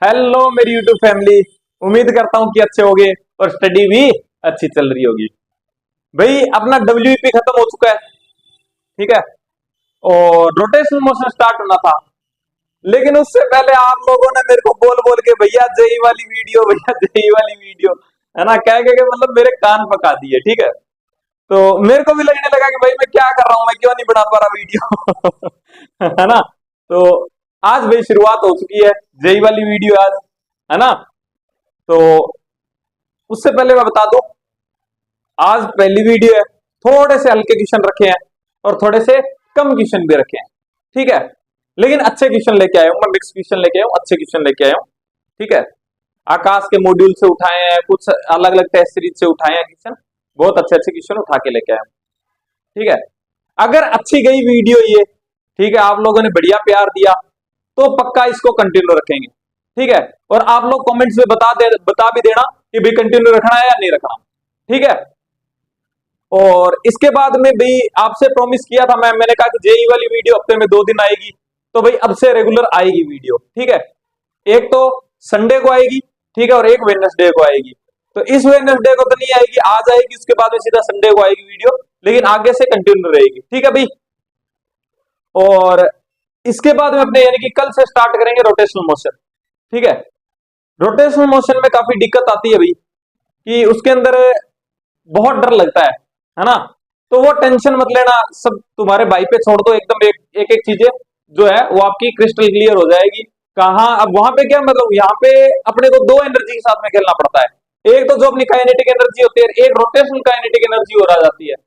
Hello मेरी YouTube family. उम्मीद करता हूं कि अच्छे होगे और स्टडी भी अच्छी चल रही होगी। भाई अपना WP खत्म हो चुका है, ठीक है, और रोटेशनल मोशन स्टार्ट होना था। लेकिन उससे पहले आप लोगों ने मेरे को बोल बोल के भैया जेई वाली वीडियो, भैया जेई वाली वीडियो, है ना, कह के मतलब मेरे कान पका दिए, ठीक है। तो मेरे को भी लगने लगा कि भाई मैं क्या कर रहा हूं, मैं क्यों नहीं बना पा रहा वीडियो है ना। तो आज भाई शुरुआत हो चुकी है जेई वाली वीडियो आज, है ना। तो उससे पहले मैं बता दूं, आज पहली वीडियो है, थोड़े से हल्के क्वेश्चन रखे हैं और थोड़े से कम क्वेश्चन भी रखे हैं, ठीक है। लेकिन अच्छे क्वेश्चन लेके आया हूं मैं, मिक्स क्वेश्चन लेके आया हूं, अच्छे क्वेश्चन लेके आया हूं, ठीक है। आकाश के मॉड्यूल से उठाए हैं, कुछ अलग अलग टेस्ट सीरीज से उठाए हैं क्वेश्चन, बहुत अच्छे अच्छे क्वेश्चन उठा के लेके आया हूं, ठीक है। अगर अच्छी गई वीडियो ये, ठीक है, आप लोगों ने बढ़िया प्यार दिया तो पक्का इसको कंटिन्यू रखेंगे, ठीक है। और आप लोग कमेंट्स में बता भी देना कि भाई कंटिन्यू रखना है या नहीं रखना, ठीक है। और इसके बाद में भी आपसे प्रॉमिस किया था मैंने कहा कि जेई वाली वीडियो हफ्ते में 2 दिन आएगी, तो भाई अब से रेगुलर आएगी वीडियो, ठीक है। एक तो संडे को आएगी, ठीक है, और एक वेडनेसडे को आएगी। तो इस वेडनेसडे को तो नहीं आएगी, आज आएगी, उसके बाद में सीधा संडे को आएगी वीडियो, लेकिन आगे से कंटिन्यू रहेगी, ठीक है भाई। और इसके बाद में अपने यानी कि कल से स्टार्ट करेंगे रोटेशनल मोशन, ठीक है। रोटेशनल मोशन में काफी दिक्कत आती है भाई, कि उसके अंदर बहुत डर लगता है ना। तो वो टेंशन मत लेना, सब तुम्हारे भाई पे छोड़ दो, एकदम एक एक चीजें जो है वो आपकी क्रिस्टल क्लियर हो जाएगी। कहाँ अब वहां पे क्या मतलब, यहाँ पे अपने को दो एनर्जी के साथ में खेलना पड़ता है, एक तो जो अपनी काइनेटिक एनर्जी होती है, एक रोटेशनल काइनेटिक एनर्जी हो जाती है।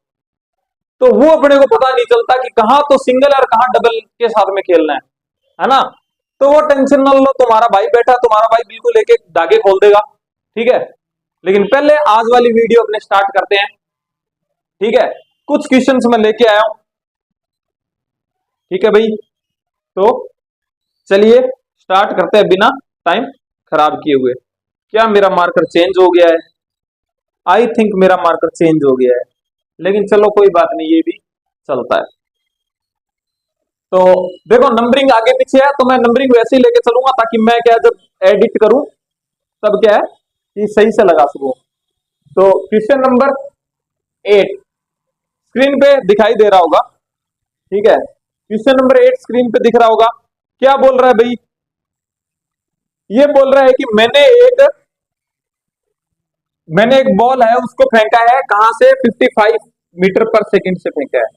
तो वो अपने को पता नहीं चलता कि कहाँ तो सिंगल और कहाँ डबल के साथ में खेलना है ना। तो वो टेंशन न लो, तुम्हारा भाई बैठा, तुम्हारा भाई बिल्कुल एक एक धागे खोल देगा, ठीक है। लेकिन पहले आज वाली वीडियो अपने स्टार्ट करते हैं, ठीक है। कुछ क्वेश्चंस मैं लेके आया हूं, ठीक है भाई। तो चलिए स्टार्ट करते हैं बिना टाइम खराब किए हुए। क्या मेरा मार्कर चेंज हो गया है? आई थिंक मेरा मार्कर चेंज हो गया है, लेकिन चलो कोई बात नहीं, ये भी चलता है। तो देखो नंबरिंग आगे पीछे है, तो मैं नंबरिंग वैसे ही लेके चलूंगा ताकि मैं क्या जब एडिट करूं तब क्या है कि सही से लगा सकूं। तो क्वेश्चन नंबर 8 स्क्रीन पे दिखाई दे रहा होगा, ठीक है। क्वेश्चन नंबर 8 स्क्रीन पे दिख रहा होगा। क्या बोल रहा है भाई? ये बोल रहा है कि मैंने एक बॉल है, उसको फेंका है कहां से? 55 मीटर पर सेकंड से फेंका है,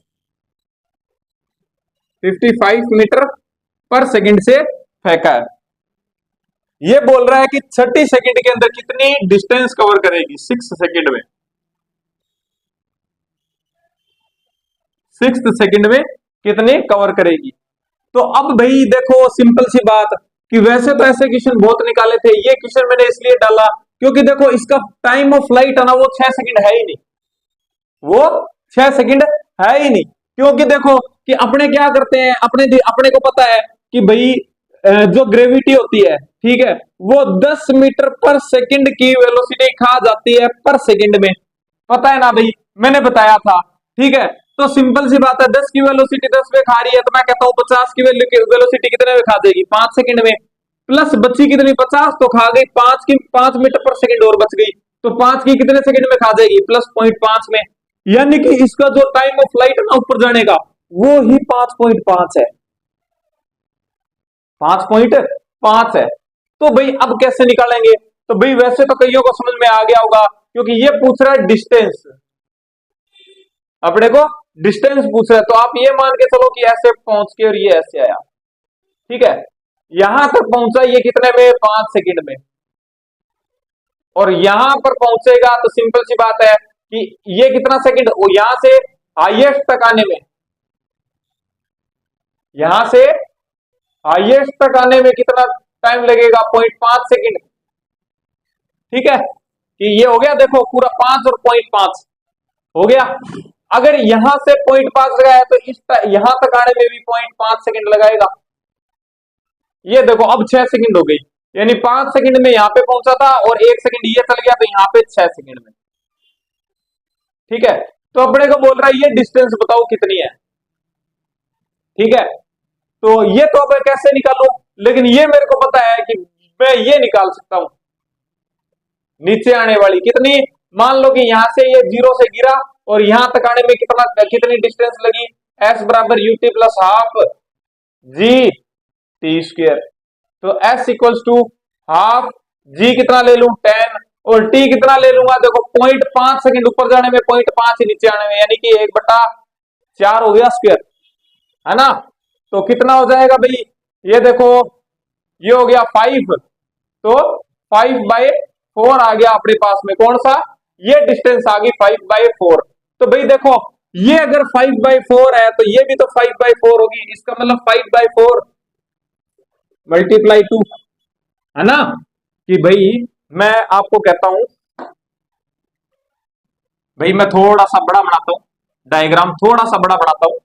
55 मीटर पर सेकंड से फेंका है। ये बोल रहा है कि 30 सेकंड के अंदर कितनी डिस्टेंस कवर करेगी? 6 सेकंड में, 6 सेकंड में कितने कवर करेगी? तो अब भाई देखो सिंपल सी बात, कि वैसे तो ऐसे क्वेश्चन बहुत निकाले थे, ये क्वेश्चन मैंने इसलिए डाला क्योंकि देखो इसका टाइम ऑफ फ्लाइट है ना, वो 6 सेकंड है ही नहीं, वो 6 सेकंड है ही नहीं। क्योंकि देखो कि अपने क्या करते हैं, अपने को पता है कि भाई जो ग्रेविटी होती है, ठीक है, वो 10 मीटर पर सेकंड की वेलोसिटी खा जाती है पर सेकंड में, पता है ना भाई, मैंने बताया था, ठीक है। तो सिंपल सी बात है, 10 की वेलोसिटी 10 में खा रही है, तो मैं कहता हूं 50 की वेलोसिटी कितने में खा देगी? 5 सेकंड में। प्लस बची कितनी? 50 तो खा गई, 5 मीटर पर सेकंड और बच गई, तो 5 की कितने सेकंड में खा जाएगी? प्लस 0.5 में। यानी कि इसका जो टाइम ऑफ फ्लाइट है ना ऊपर जाने का, वो ही 5.5 है, 5.5 है। तो भाई अब कैसे निकालेंगे? तो भाई वैसे तो कईयों को समझ में आ गया होगा, क्योंकि ये पूछ रहा है डिस्टेंस, अपने को डिस्टेंस पूछ रहा है। तो आप ये मान के चलो कि ऐसे पहुंच के और ये ऐसे आया, ठीक है, यहां तक पहुंचा ये कितने में? 5 सेकंड में। और यहां पर पहुंचेगा तो सिंपल सी बात है कि ये कितना सेकंड, यहां से हाईएस्ट तक आने में, यहां से हाईएस्ट तक आने में कितना टाइम लगेगा? 0.5 सेकंड, ठीक है। कि ये हो गया, देखो पूरा 5 और 0.5 हो गया। अगर यहां से 0.5 लगाया तो यहां तक आने में भी 0.5 सेकंड लगाएगा। ये देखो अब 6 सेकंड हो गई, यानी 5 सेकंड में यहां पे पहुंचा था और 1 सेकंड ये चल गया, तो यहां पे 6 सेकंड में, ठीक है। तो अपने को बोल रहा है ये डिस्टेंस बताओ कितनी है, ठीक है। तो ये तो अब कैसे निकालू, लेकिन ये मेरे को पता है कि मैं ये निकाल सकता हूं, नीचे आने वाली कितनी, मान लो कि यहां से ये 0 से गिरा और यहां तक आने में कितनी डिस्टेंस लगी, s बराबर ut plus half G T square. तो s इक्वल्स टू हाफ जी कितना ले लूं 10 और t कितना ले लूंगा, देखो 0.5 सेकंड ऊपर जाने में 0.5 नीचे आने में, यानी कि 1/4 हो गया स्क्वायर, है ना। तो कितना हो जाएगा भाई, ये देखो ये हो गया 5, तो 5/4 आ गया अपने पास में, कौन सा, ये डिस्टेंस आ गई 5/4। तो भाई देखो ये अगर 5/4 है तो ये भी तो 5/4 होगी, इसका मतलब 5/4 मल्टीप्लाई 2, है ना। कि भाई मैं आपको कहता हूं, भाई मैं थोड़ा सा बड़ा बनाता हूं, डायग्राम थोड़ा सा बड़ा बनाता हूं,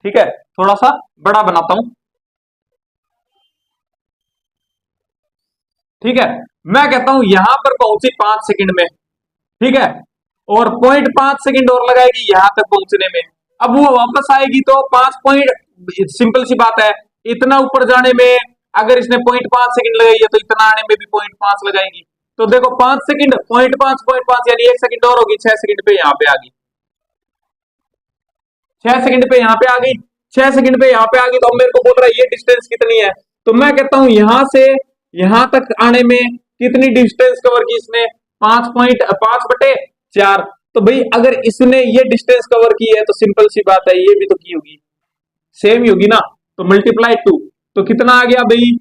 ठीक है, थोड़ा सा बड़ा बनाता हूं, ठीक है। मैं कहता हूं यहां पर पहुंची 5 सेकंड में, ठीक है, और 0.5 सेकंड और लगाएगी यहां तक पहुंचने में। अब वो वापस आएगी तो 5 पॉइंट, सिंपल सी बात है, इतना ऊपर जाने में अगर इसने 0.5 सेकंड लगाई है तो इतना आने में भी 0.5 लगाएगी। तो देखो 5 सेकंड 0.5 यानी 1 सेकंड और होगी, 6 सेकंड पे यहां पे आ गई, 6 सेकंड पे यहां पे आ गई, 6 सेकंड पे यहां पे आ गई। तो अब मेरे को बोल रहा है ये डिस्टेंस कितनी है, तो मैं कहता हूं यहां से यहां तक आने में कितनी डिस्टेंस कवर की इसने, 5/4। तो भाई अगर इसने ये डिस्टेंस कवर की है तो सिंपल सी बात है ये भी तो की होगी, सेम ही होगी ना। तो मल्टीप्लाई 2, तो कितना आ गया भाई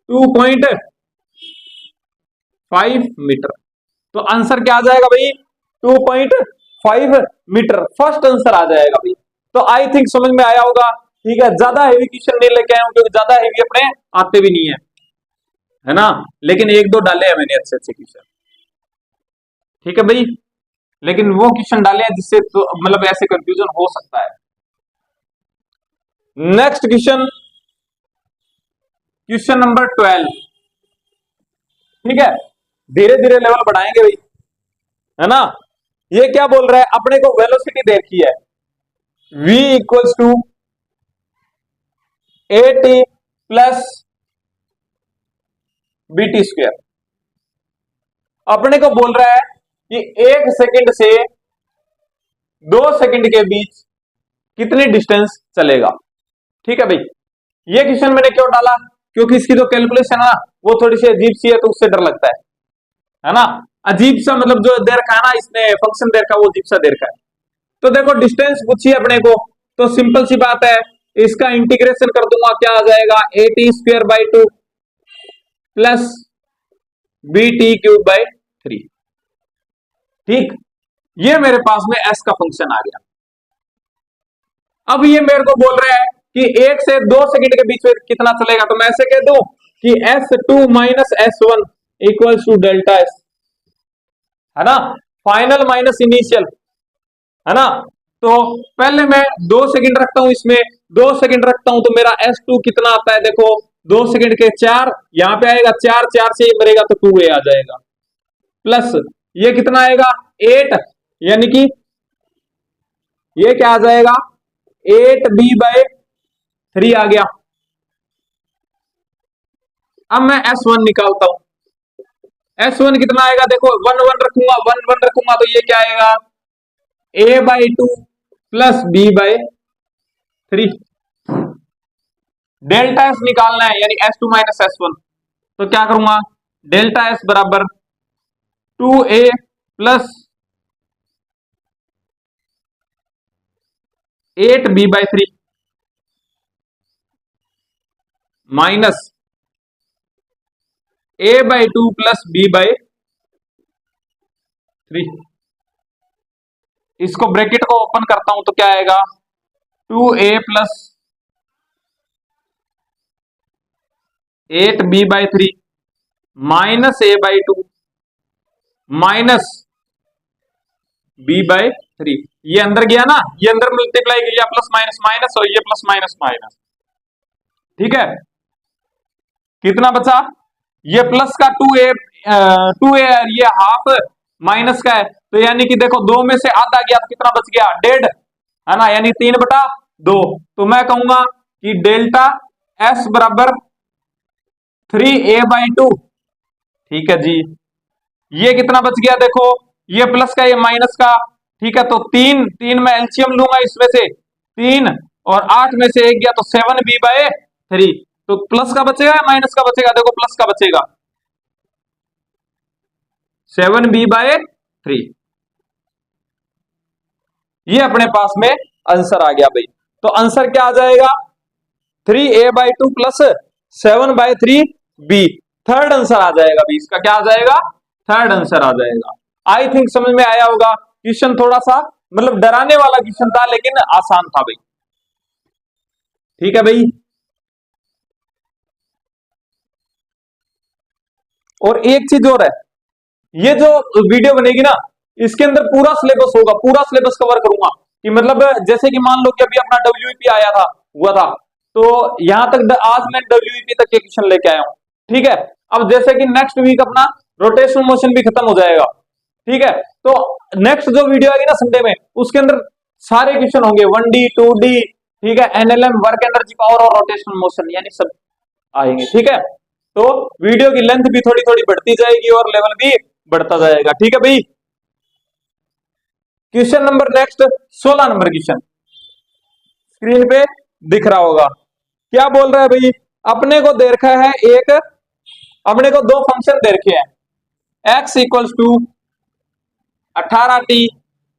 2.5 मीटर। तो आंसर क्या आ जाएगा भाई 2.5 मीटर, फर्स्ट आंसर आ जाएगा भाई। तो आई थिंक समझ में आया होगा, ठीक है। ज्यादा हेवी क्वेश्चन नहीं लेके आया हूं क्योंकि ज्यादा हेवी अपने आते भी नहीं है ना, लेकिन एक दो डाले हैं मैंने अच्छे अच्छे क्वेश्चन, ठीक है भाई, लेकिन वो क्वेश्चन डाले हैं जिससे तो मतलब ऐसे कंफ्यूजन हो सकता है। नेक्स्ट क्वेश्चन, क्वेश्चन नंबर 12, ठीक है, धीरे धीरे लेवल बढ़ाएंगे भाई, है ना। ये क्या बोल रहा है, अपने को वेलोसिटी देखी है, v equals to A T plus B T square. अपने को बोल रहा है कि 1 सेकंड से 2 सेकंड के बीच कितनी डिस्टेंस चलेगा, ठीक है भाई। ये क्वेश्चन मैंने क्यों डाला, क्योंकि इसकी जो कैलकुलेशन है ना वो थोड़ी सी अजीब सी है, तो उससे डर लगता है ना। अजीब सा मतलब जो दे रखा है ना इसने फंक्शन दे रखा है वो अजीब सा दे रखा है। तो देखो डिस्टेंस पूछी अपने को, तो सिंपल सी बात है, इसका इंटीग्रेशन कर दूंगा, क्या आ जाएगा A T square by 2 plus B T cube by 3, ठीक। ये मेरे पास में एस का फंक्शन आ गया। अब ये मेरे को बोल रहा है कि 1 से 2 सेकंड के बीच में कितना चलेगा, तो मैं ऐसे कह दूं कि S2 minus S1 equals to delta S, है ना, फाइनल माइनस इनिशियल, है ना। तो पहले मैं 2 सेकंड रखता हूं, इसमें 2 सेकंड रखता हूं तो मेरा S2 कितना आता है, देखो 2 सेकंड के 4 यहां पे आएगा, 4 से ये मरेगा तो 2a आ जाएगा, प्लस ये कितना आएगा 8, यानी कि ये क्या आ जाएगा 8b/3 आ गया। अब मैं S1 निकालता हूं, S1 कितना आएगा, देखो 1 1 रखूंगा, 1 1 रखूंगा तो ये क्या आएगा a/2 plus b/3। Delta S निकालना है यानी S2 माइनस S1, तो क्या करूंगा डेल्टा एस बराबर 2a plus 8b/3 minus a/2 plus b/3। इसको ब्रैकेट को ओपन करता हूं तो क्या आएगा 2a plus 8b/3 minus a/2 minus b/3। ये अंदर गया ना, ये अंदर मल्टीप्लाई किया, प्लस माइनस माइनस और ये प्लस माइनस माइनस, ठीक है। कितना बचा, ये प्लस का 2a ये हाफ माइनस का है, तो यानी कि देखो 2 में से आधा गया तो कितना बच गया 1.5, है ना, यानी 3/2। तो मैं कहूंगा कि डेल्टा एस बराबर 3a/2। ठीक है जी, ये कितना बच गया देखो, ये प्लस का ये माइनस का। ठीक है, तो तीन तीन में एलसीएम लूंगा, इसमें से 3 और 8 में से 1 गया तो 7b/3। तो प्लस का बचेगा या माइनस का बचेगा, देखो प्लस का बचेगा, 7b/3। ये अपने पास में आंसर आ गया भाई। तो आंसर क्या आ जाएगा, 3a/2 plus 7/3b। Third answer आ जाएगा भाई, इसका क्या आ जाएगा, थर्ड आंसर आ जाएगा। आई थिंक समझ में आया होगा। क्वेश्चन थोड़ा सा मतलब डराने वाला क्वेश्चन था, लेकिन आसान था भाई। ठीक है भाई, और एक चीज और है, ये जो वीडियो बनेगी ना, इसके अंदर पूरा सिलेबस होगा, पूरा सिलेबस कवर करूंगा। कि मतलब जैसे कि मान लो कि अभी अपना डब्ल्यूईपी आया था, हुआ था, तो यहां तक आज मैं डब्ल्यूईपी तक के क्वेश्चन लेके आया हूं। ठीक है, अब जैसे कि नेक्स्ट वीक अपना रोटेशनल मोशन भी खत्म हो जाएगा। ठीक है, तो नेक्स्ट जो वीडियो आएगी ना संडे में, उसके अंदर सारे क्वेश्चन होंगे 1D 2D। ठीक है, एनएलएम, वर्क एनर्जी पावर और रोटेशनल मोशन, यानी सब आएंगे। ठीक है, तो वीडियो की लेंथ भी थोड़ी थोड़ी बढ़ती जाएगी और लेवल भी बढ़ता जाएगा। ठीक है भाई, question number next 16 number question screen पे दिख रहा होगा। क्या बोल रहा है भाई, अपने को दे रखा है एक, अपने को दो फंक्शन दे रखे हैं, x इक्वल्स टू 18t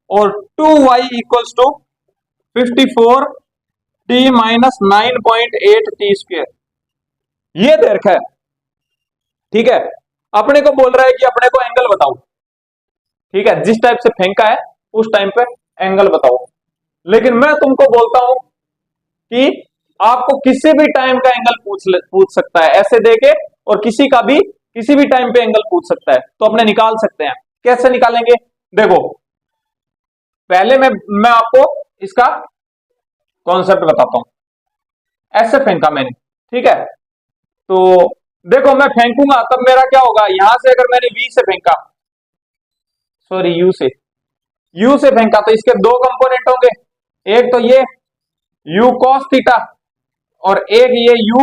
और 2y equals to 54t minus 9.8t²। ये दे रखा है। ठीक है, अपने को बोल रहा है कि अपने को एंगल बताओ। ठीक है, जिस टाइप से फेंका है उस टाइम पे एंगल बताओ। लेकिन मैं तुमको बोलता हूं कि आपको किसी भी टाइम का एंगल पूछ सकता है ऐसे देके, और किसी भी टाइम पे एंगल पूछ सकता है, तो अपने निकाल सकते हैं। कैसे निकालेंगे, देखो पहले मैं आपको इसका कॉन्सेप्ट बताता हूं। ऐसे फेंका मैंने, ठीक है, तो देखो मैं फेंकूंगा तब मेरा क्या होगा, यहां से अगर मैंने V से फेंका, सॉरी यू से फेंका, तो इसके दो कंपोनेंट होंगे, एक तो ये u cos थीटा और एक ये u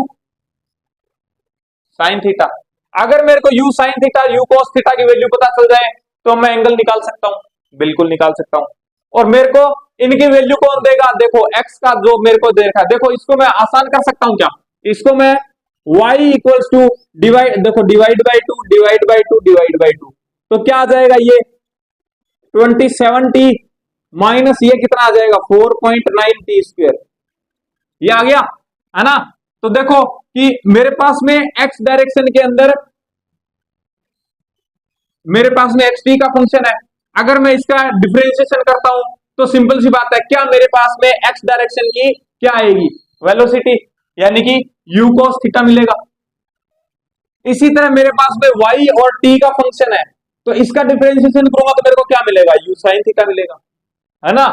sin थीटा। अगर मेरे को u sin theta u cos theta की वैल्यू पता चल जाए तो मैं एंगल निकाल सकता हूं, बिल्कुल निकाल सकता हूं। और मेरे को इनकी वैल्यू कौन देगा, देखो x का जो मेरे को देखा, देखो इसको मैं आसान कर सकता हूं क्या, इसको मैं y इक्वल्स टू डिवाइड, देखो divide by two divide by two divide by two, तो क्या आ जाएगा, ये 27t माइनस ये कितना आ जाएगा 4.9t²। ये आ गया है ना। तो देखो कि मेरे पास में x डायरेक्शन के अंदर मेरे पास में xt का फंक्शन है। अगर मैं इसका डिफरेंशिएशन करता हूं तो सिंपल सी बात है, क्या मेरे पास में x डायरेक्शन की क्या आएगी, वेलोसिटी, यानी कि u cos थीटा मिलेगा। इसी तरह मेरे पास में y और t का फंक्शन है, तो इसका डिफरेंशिएशन करूंगा तो मेरे को क्या मिलेगा, u sin थीटा मिलेगा, है ना।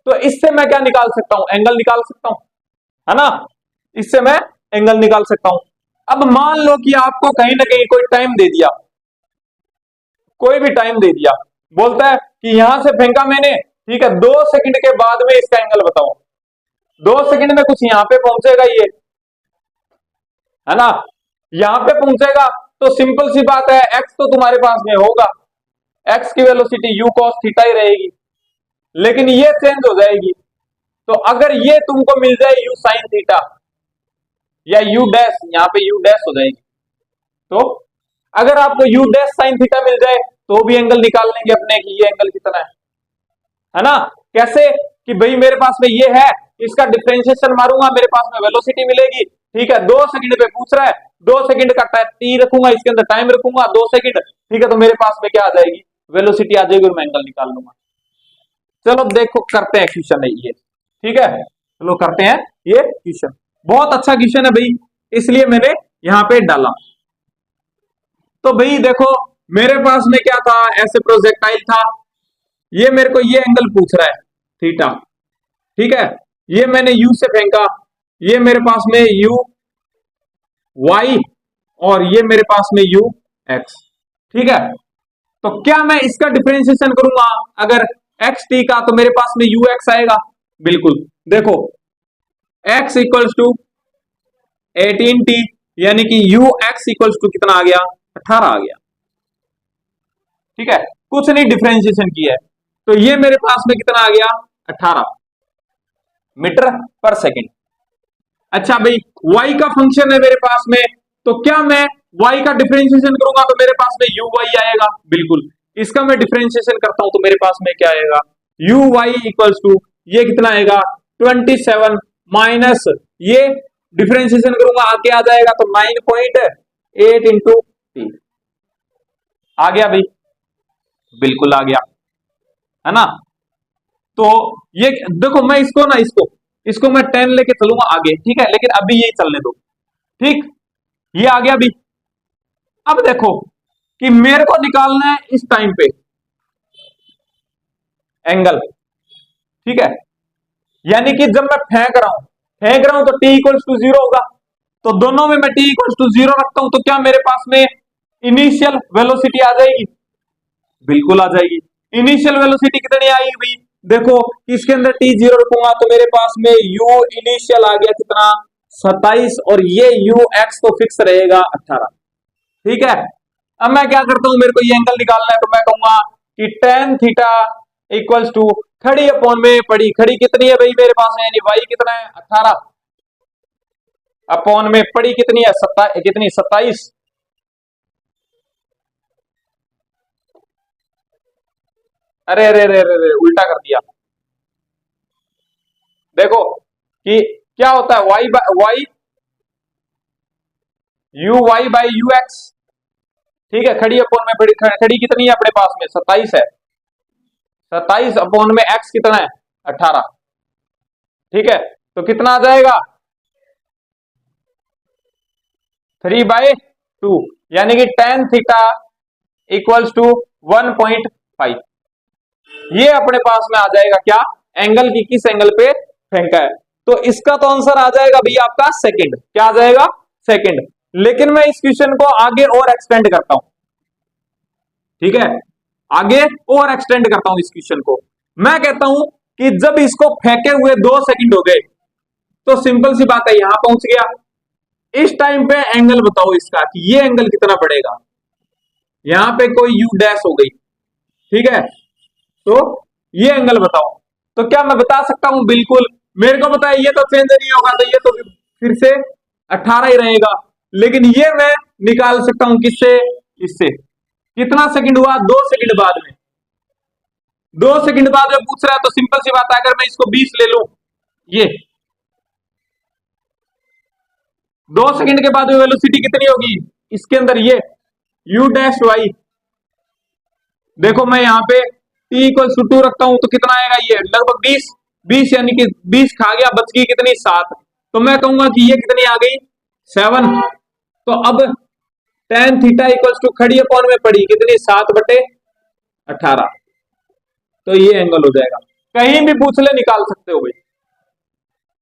तो इससे मैं क्या निकाल सकता हूं, एंगल निकाल सकता हूं, है ना, इससे मैं एंगल निकाल सकता हूं। अब मान लो कि आपको कहीं ना कहीं कोई टाइम दे दिया, कोई भी टाइम दे दिया, बोलता है कि यहां से फेंका मैंने, ठीक है, 2 सेकंड के बाद में इसका एंगल बताओ। 2 सेकंड में कुछ यहां पे पहुंचेगा ये, है ना, यहां पे पहुंचेगा, तो सिंपल सी बात है एक्स तो तुम्हारे पास में होगा, एक्स की वेलोसिटी u cos थीटा ही रहेगी, लेकिन ये चेंज हो जाएगी। तो अगर ये तुमको मिल जाए u sin थीटा या u डैश, यहाँ पे u डैश हो जाएगी, तो अगर आपको u डैश sin थीटा मिल जाए तो भी एंगल निकाल लेंगे अपने कि ये एंगल कितना है ना। कैसे कि भाई मेरे पास में ये है, इसका डिफरेंशिएशन मारूंगा, मेरे पास में वेलोसिटी मिलेगी। ठीक है, 2 सेकंड पे पूछ रहा है, 2 सेकंड का टी रखूंगा, इसके अंदर टाइम रखूंगा 2 सेकंड, ठीक है, तो मेरे पास में क्या आ जाएगी, वेलोसिटी आ जाएगी और मैं एंगल निकाल लूंगा। चलो देखो करते हैं क्वेश्चन है ये, ठीक है, चलो करते हैं ये क्वेश्चन। बहुत अच्छा क्वेश्चन है भाई, इसलिए मैंने यहां पे डाला। तो भाई देखो मेरे पास में क्या था, ऐसे प्रोजेक्टाइल था, ये मेरे को ये एंगल पूछ रहा है थीटा, ठीक है, ये मैंने u से फेंका, ये मेरे पास में u y और ये मेरे पास में u x, ठीक है। तो क्या मैं इसका डिफरेंशिएशन करूंगा अगर x t का, तो मेरे पास में u x आएगा, बिल्कुल। देखो x इक्वल्स टू 18t यानी कि यू एक्स इक्वल्स टू कितना आ गया, 18 आ गया। ठीक है, कुछ नहीं डिफरेंशिएशन की है, तो ये मेरे पास में कितना आ गया, 18 मीटर पर सेकेंड। अच्छा भाई, y का फंक्शन है मेरे पास में, तो क्या मैं y का डिफरेंशिएशन करूंगा तो मेरे पास में यू वाई आएगा, बिल्कुल। इसका मैं डिफरेंशिएशन करता हूं तो मेरे पास में क्या आएगा, यू वाई इक्वल्स टू ये कितना आएगा 27 माइनस ये डिफरेंशिएशन करूंगा आगे आ जाएगा तो 9.8 इंटू टी। आ गया भाई, बिल्कुल आ गया, है ना। तो ये देखो, मैं इसको ना इसको मैं 10 लेके चलूंगा आगे, ठीक है, लेकिन अभी यही चलने दो। ठीक, ये आ गया अभी। अब देखो कि मेरे को निकालना है इस टाइम पे एंगल, ठीक है, यानी कि जब मैं फेंक रहा हूं तो टी इक्वल्स टू 0 होगा, तो दोनों में मैं टी इक्वल्स टू 0 रखता हूं तो क्या मेरे पास में इनिशियल वेलोसिटी आ जाएगी, बिल्कुल आ जाएगी। इनिशियल वेलोसिटी कितनी आएगी भाई, देखो इसके अंदर टी 0 रखूंगा तो मेरे पास में यू इनिशियल आ गया कितना 27 और ये यू एक्स तो फिक्स रहेगा 18। ठीक है, अब मैं क्या करता हूं, मेरे को ये एंगल निकालना है तो मैं कहूंगा कि टेन थीटा इक्वल्स टू खड़ी अपॉन में पड़ी, खड़ी कितनी है भाई मेरे पास है, यानी वाई कितना है 18 अपॉन में पड़ी कितनी है कितनी 27। अरे अरे अरे अरे अरे, उल्टा कर दिया। देखो कि क्या होता है Y U Y by U X, ठीक है, खड़ी अपॉन में बड़ी, खड़ी कितनी है अपने पास में 27 है, 27 अपॉन में एक्स कितना है 18। ठीक है, तो कितना आ जाएगा 3/2, यानी कि टेन थीटा इक्वल्स टू 1.5। ये अपने पास में आ जाएगा क्या, एंगल की किस एंगल पे फेंका है, तो इसका तो आंसर आ जाएगा भैया आपका सेकंड, क्या आ जाएगा सेकंड। लेकिन मैं इस क्वेश्चन को आगे और एक्सटेंड करता हूं, ठीक है, आगे और एक्सटेंड करता हूं इस क्वेश्चन को। मैं कहता हूं कि जब इसको फेंके हुए 2 सेकंड हो गए तो सिंपल सी बात है यहां पहुंच गया, इस टाइम पे एंगल बताओ इसका कि ये एंगल कितना पड़ेगा, यहां पे कोई यू डैश हो गई, ठीक है, तो ये एंगल बताओ। तो क्या मैं बता सकता हूं, बिल्कुल मेरे को पता है ये तो चेंज नहीं होगा, तो ये तो फिर से 18 ही रहेगा, लेकिन ये मैं निकाल सकता हूं किससे, इससे। कितना सेकंड हुआ, 2 सेकंड बाद में, 2 सेकंड बाद में पूछ रहा है तो सिंपल सी बात है, अगर मैं इसको 20 ले लूं, ये 2 सेकंड के बाद में वेलोसिटी कितनी होगी इसके अंदर, ये यू डैश वाई, देखो मैं यहाँ पे टी इक्वल टू 2 रखता हूं तो कितना आएगा, ये लगभग 20, 20 यानी कि 20 खा गया, बच गई कितनी 7, तो मैं कहूंगा कि ये कितनी आ गई 7। तो अब टेन थीटा इक्वल्स टू खड़ी अपॉन में पड़ी कितनी 7/18, तो ये एंगल हो जाएगा, कहीं भी पूछ ले निकाल सकते हो भाई।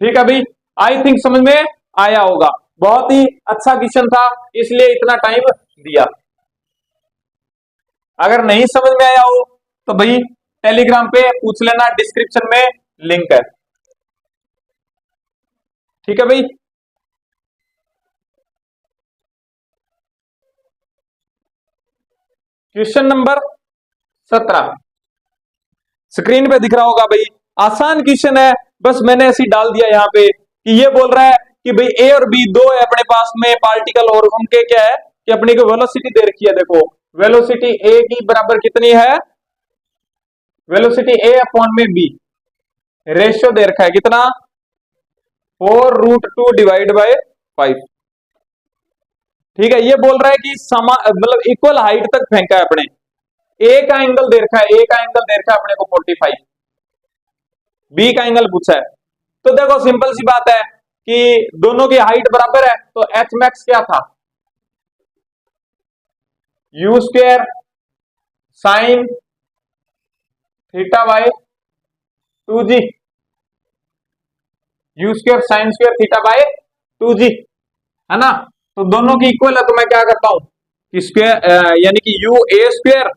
ठीक है भाई, आई थिंक समझ में आया होगा, बहुत ही अच्छा क्वेश्चन था इसलिए इतना टाइम दिया। अगर नहीं समझ में आया हो तो भाई टेलीग्राम पे पूछ लेना, डिस्क्रिप्शन में लिंक है। ठीक है भाई, क्वेश्चन नंबर 17 स्क्रीन पे दिख रहा होगा भाई, आसान क्वेश्चन है, बस मैंने ऐसे डाल दिया यहाँ पे कि ये बोल रहा है कि भाई ए और बी दो है अपने पास में पार्टिकल, और उनके क्या है कि अपनी को वेलोसिटी दे रखी है, देखो वेलोसिटी ए की बराबर कितनी है, वेलोसिटी ए अपॉन में बी, रेशियो दे रखा है कितना 4√2 डिवाइड बाय 5। ठीक है, ये बोल रहा है कि मतलब इक्वल हाइट तक फेंका है अपने, ए का एंगल दे रखा है, ए का एंगल दे रखा है अपने को 45, बी का एंगल पूछा है, तो देखो सिंपल सी बात है कि दोनों की हाइट बराबर है, तो एच मैक्स क्या था you square sine theta by 2g, you square sine square theta by 2g, है ना। तो दोनों की इक्वल है तो मैं क्या करता हूं कि स्क्वायर यानी कि U A square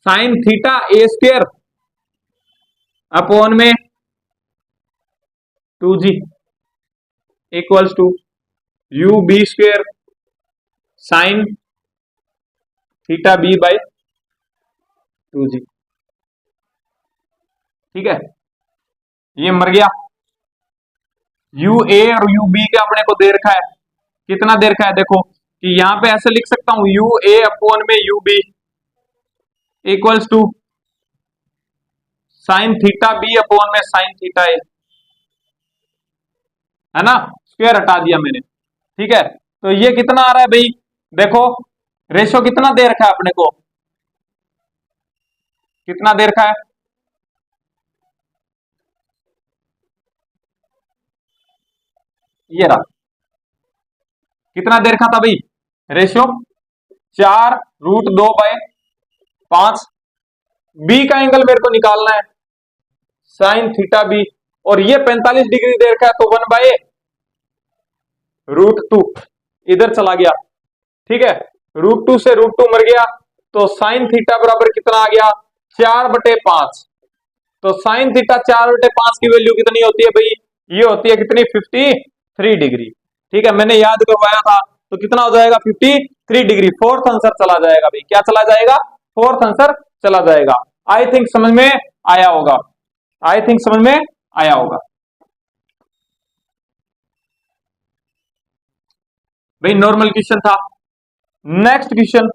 sine theta A square upon में 2g equals to U B square sine theta B by 2g। ठीक है, ये मर गया। यू ए और यू बी का अपने को दे रखा है, कितना दे रखा है देखो कि यहां पे ऐसे लिख सकता हूं यू ए अपॉन में U B equals to sine theta B upon में साइन थीटा ए, है ना, स्क्वायर हटा दिया मैंने। ठीक है, तो ये कितना आ रहा है भाई, देखो रेशो कितना दे रखा है अपने को, कितना दे रखा है, ये रहा, कितना दे रखा था भाई रेशियो 4√2/5। बी का एंगल मेरे को निकालना है साइन थीटा बी, और ये 45 डिग्री दे रखा है, तो 1/√2 इधर चला गया। ठीक है, √2 से √2 मर गया, तो साइन थीटा बराबर कितना आ गया 4/5। तो साइन थीटा 4/5 की वैल्यू कितनी होती है भाई, ये होती है कितनी 53 डिग्री। ठीक है, मैंने याद करवाया था, तो कितना हो जाएगा 53 डिग्री। फोर्थ आंसर चला जाएगा भाई, क्या चला जाएगा, फोर्थ आंसर चला जाएगा। आई थिंक समझ में आया होगा, आई थिंक समझ में आया होगा भाई, नॉर्मल क्वेश्चन था। Next question,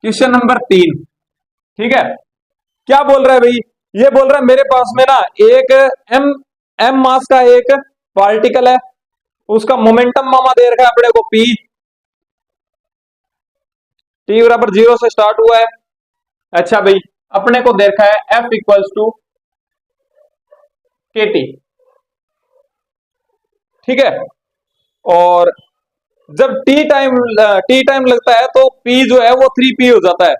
question number 3। ठीक है, क्या बोल रहा है भाई, ये बोल रहा है मेरे पास में ना एक एम मास का एक पार्टिकल है, उसका मोमेंटम मामा दे रखा है अपने को पी, टी बराबर 0 से स्टार्ट हुआ है। अच्छा भाई, अपने को दे रखा है एफ इक्वल्स टू के टी। ठीक है, और जब टी टाइम लगता है तो पी जो है वो 3p हो जाता है।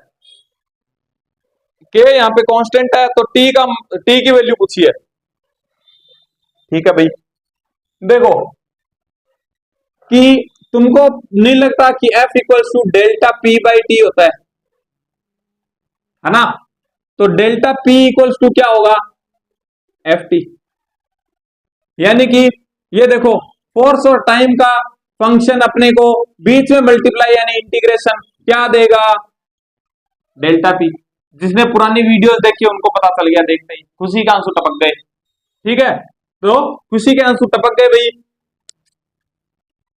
के यहाँ पे कांस्टेंट है, तो टी की वैल्यू पूछी है। ठीक है भाई, देखो कि तुमको नहीं लगता कि F equals to delta P by T होता है ना, तो डेल्टा पी इक्वल्स टू क्या होगा एफ टी, यानी कि ये देखो फोर्स और टाइम का फंक्शन अपने को बीच में मल्टीप्लाई यानी इंटीग्रेशन क्या देगा डेल्टा पी। जिसने पुरानी वीडियोस देखी उनको पता चल गया, देखते ही खुशी के आंसू टपक गए। ठीक है, तो खुशी के आंसू टपक गए भाई।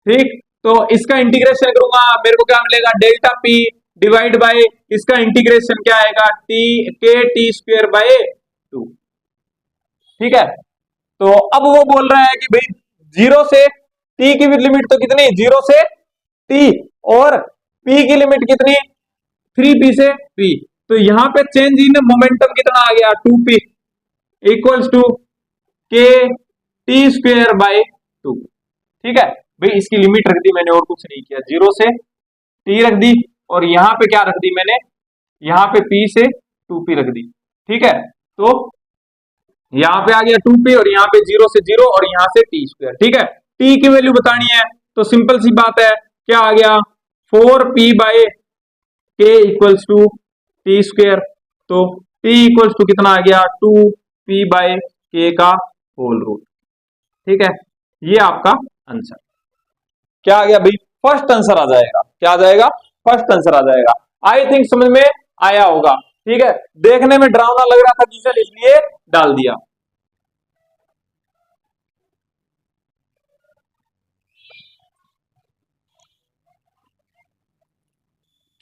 ठीक, तो इसका इंटीग्रेशन करूंगा, मेरे को क्या मिलेगा डेल्टा पी डिवाइड बाय इसका इंटीग्रेशन क्या आएगा टी के टी स्क्वायर बाय 2। ठीक है, तो अब वो बोल रहा है कि भाई 0 से टी की लिमिट तो कितनी 0 से टी, और पी की लिमिट कितनी 3p से p, तो यहां पे चेंज इन मोमेंटम कितना आ गया 2p इक्वल्स टू के टी स्क्वायर बाय 2। ठीक है भाई, इसकी लिमिट रख दी मैंने और कुछ नहीं किया, 0 से t रख दी, और यहां पे क्या रख दी मैंने, यहां पे p से 2p रख दी। ठीक है, तो यहां पे आ गया 2p, और यहां पे 0 से 0, और यहां से टी स्क्वायर। ठीक है, t की वैल्यू बतानी है, तो सिंपल सी बात है, क्या आ गया 4p बाय के इक्वल्स टू टी स्क्वायर, तो t इक्वल्स टू कितना आ गया 2p बाय के का होल रूट। ठीक है, ये आपका आंसर क्या आ गया भाई, फर्स्ट आंसर आ जाएगा। क्या आ जाएगा, फर्स्ट आंसर आ जाएगा। आई थिंक समझ में आया होगा। ठीक है, देखने में डरावना लग रहा था क्वेश्चन, इसलिए डाल दिया।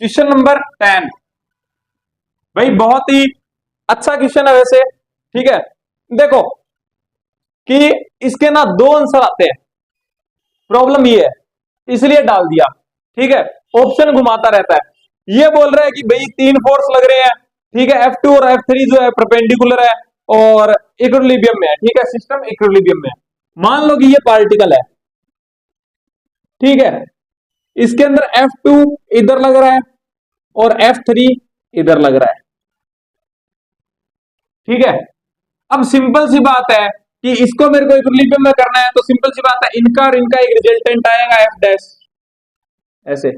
क्वेश्चन नंबर 10 भाई, बहुत ही अच्छा क्वेश्चन है वैसे। ठीक है, देखो कि इसके ना 2 आंसर आते हैं, प्रॉब्लम ये है इसलिए डाल दिया। ठीक है, ऑप्शन घुमाता रहता है। ये बोल रहा है कि भाई 3 फोर्स लग रहे हैं, ठीक है, F2 और F3 जो है परपेंडिकुलर है और इक्विलिब्रियम में है। ठीक है, सिस्टम इक्विलिब्रियम में है। मान लो कि ये पार्टिकल है, ठीक है, इसके अंदर F2 इधर लग रहा है और F3 इधर लग रहा है। ठीक है, अब सिंपल सी बात है कि इसको मेरे को इक्विलिब्रियम में करना है, तो सिंपल सी बात है इनका और इनका एक रिजल्टेंट आएगा F डैश, ऐसे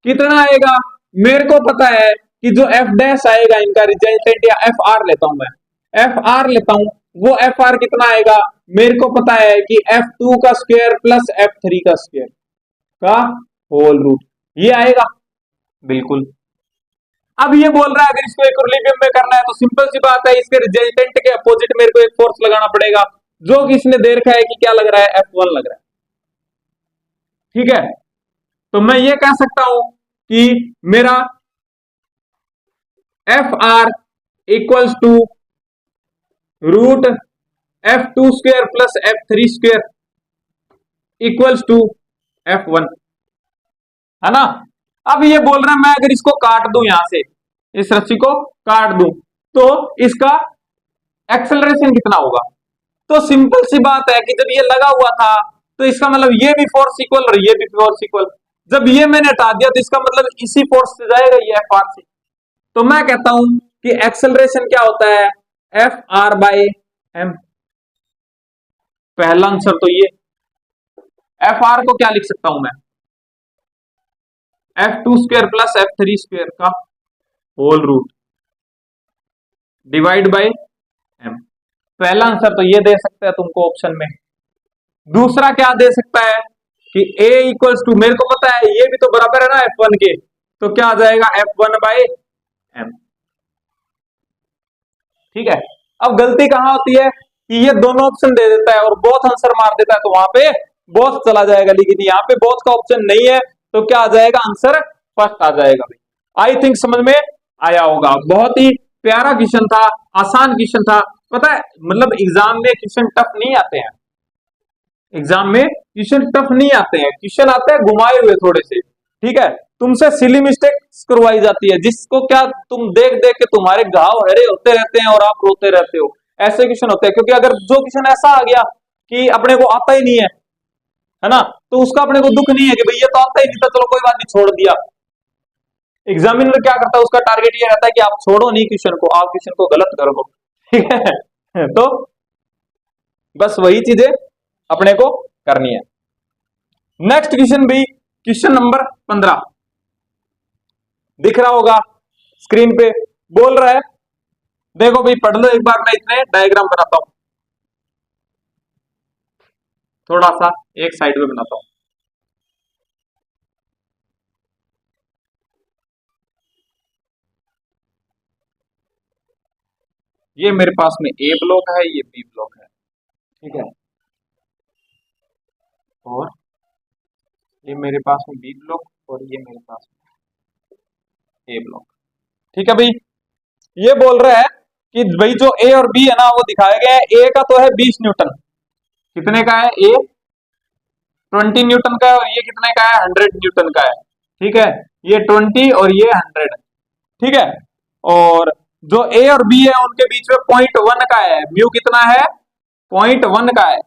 कितना आएगा मेरे को पता है कि जो F डैश आएगा इनका रिजल्टेंट, या एफ आर लेता हूं मैं, एफ आर लेता हूं, वो एफ आर कितना आएगा मेरे को पता है कि F2 का स्क्वायर प्लस F3 का स्क्वायर का होल रूट, ये आएगा बिल्कुल। अब ये बोल रहा है अगर इसको इक्विलिब्रियम में करना है तो सिंपल सी बात है, इसके रिजल्टेंट के अपोजिट मेरे को एक फोर्स लगाना पड़ेगा, जो कि इसने दे रखा है कि क्या लग रहा है, F1 लग रहा है। ठीक है, तो मैं ये कह सकता हूं कि मेरा F R equals to root F2 square plus F3 square equals to F1, है ना। अब ये बोल रहा है मैं अगर इसको काट दूं, यहां से इस रस्सी को काट दूं तो इसका एक्सेलरेशन कितना होगा। तो सिंपल सी बात है कि जब ये लगा हुआ था तो इसका मतलब ये भी फोर्स इक्वल और ये भी फोर्स इक्वल, जब ये मैंने हटा दिया तो इसका मतलब इसी फोर्स से जाएगा ये एफ आर से। तो मैं कहता हूं कि एक्सेलरेशन क्या होता है, एफ आर बाय एम। पहला आंसर तो ये, एफ आर को क्या लिख सकता हूं मैं, F2 square plus F3 square का whole root divide by m। पहला आंसर तो ये दे सकता है तुमको ऑप्शन में। दूसरा क्या दे सकता है कि a इक्वल्स टू, मेरे को पता है ये भी तो बराबर है ना F1 के, तो क्या आ जाएगा F1 बाय m। ठीक है, अब गलती कहां होती है कि ये दोनों ऑप्शन दे देता है और बोथ आंसर मार देता है, तो वहां पे बोथ चला जाएगा, लेकिन यहाँ पे बोथ का ऑप्शन नहीं है, तो क्या आ जाएगा आंसर, फर्स्ट आ जाएगा। आई थिंक समझ में आया होगा। बहुत ही प्यारा क्वेश्चन था, आसान क्वेश्चन था। पता है मतलब एग्जाम में क्वेश्चन टफ नहीं आते हैं, एग्जाम में क्वेश्चन टफ नहीं आते हैं, क्वेश्चन आते हैं घुमाए हुए थोड़े से। ठीक है, तुमसे सिली मिस्टेक करवाई जाती है, जिसको क्या तुम देख देख के तुम्हारे घाव हरे होते रहते हैं और आप रोते रहते हो, ऐसे क्वेश्चन होते हैं। क्योंकि अगर जो क्वेश्चन ऐसा आ गया कि अपने को आता ही नहीं है ना, तो उसका अपने को दुख नहीं है कि भैया तो आता ही नहीं था, चलो कोई बात नहीं छोड़ दिया। एग्जामिनर क्या करता है, उसका टारगेट ये रहता है कि आप छोड़ो नहीं क्वेश्चन को, आप क्वेश्चन को गलत कर दो। ठीक है, तो बस वही चीजें अपने को करनी है। नेक्स्ट क्वेश्चन भी, क्वेश्चन नंबर 15 दिख रहा होगा स्क्रीन पे, बोल रहा है, देखो भाई पढ़ लो एक बार, मैं इतने डायग्राम बनाता हूं, थोड़ा सा एक साइड में बनाता हूं। ये मेरे पास में ए ब्लॉक है, ये बी ब्लॉक है, ठीक है, और ये मेरे पास में बी ब्लॉक और ये मेरे पास में ए ब्लॉक। ठीक है भाई, ये बोल रहा है कि भाई जो ए और बी है ना वो दिखाए गए हैं। ए का तो है 20 न्यूटन, कितने का है, ए 20 न्यूटन का है, और ये कितने का है, 100 न्यूटन का है। ठीक है, ये 20 और ये 100। ठीक है, और जो ए और बी है उनके बीच में 0.1 का है, म्यू कितना है, 0.1 का है,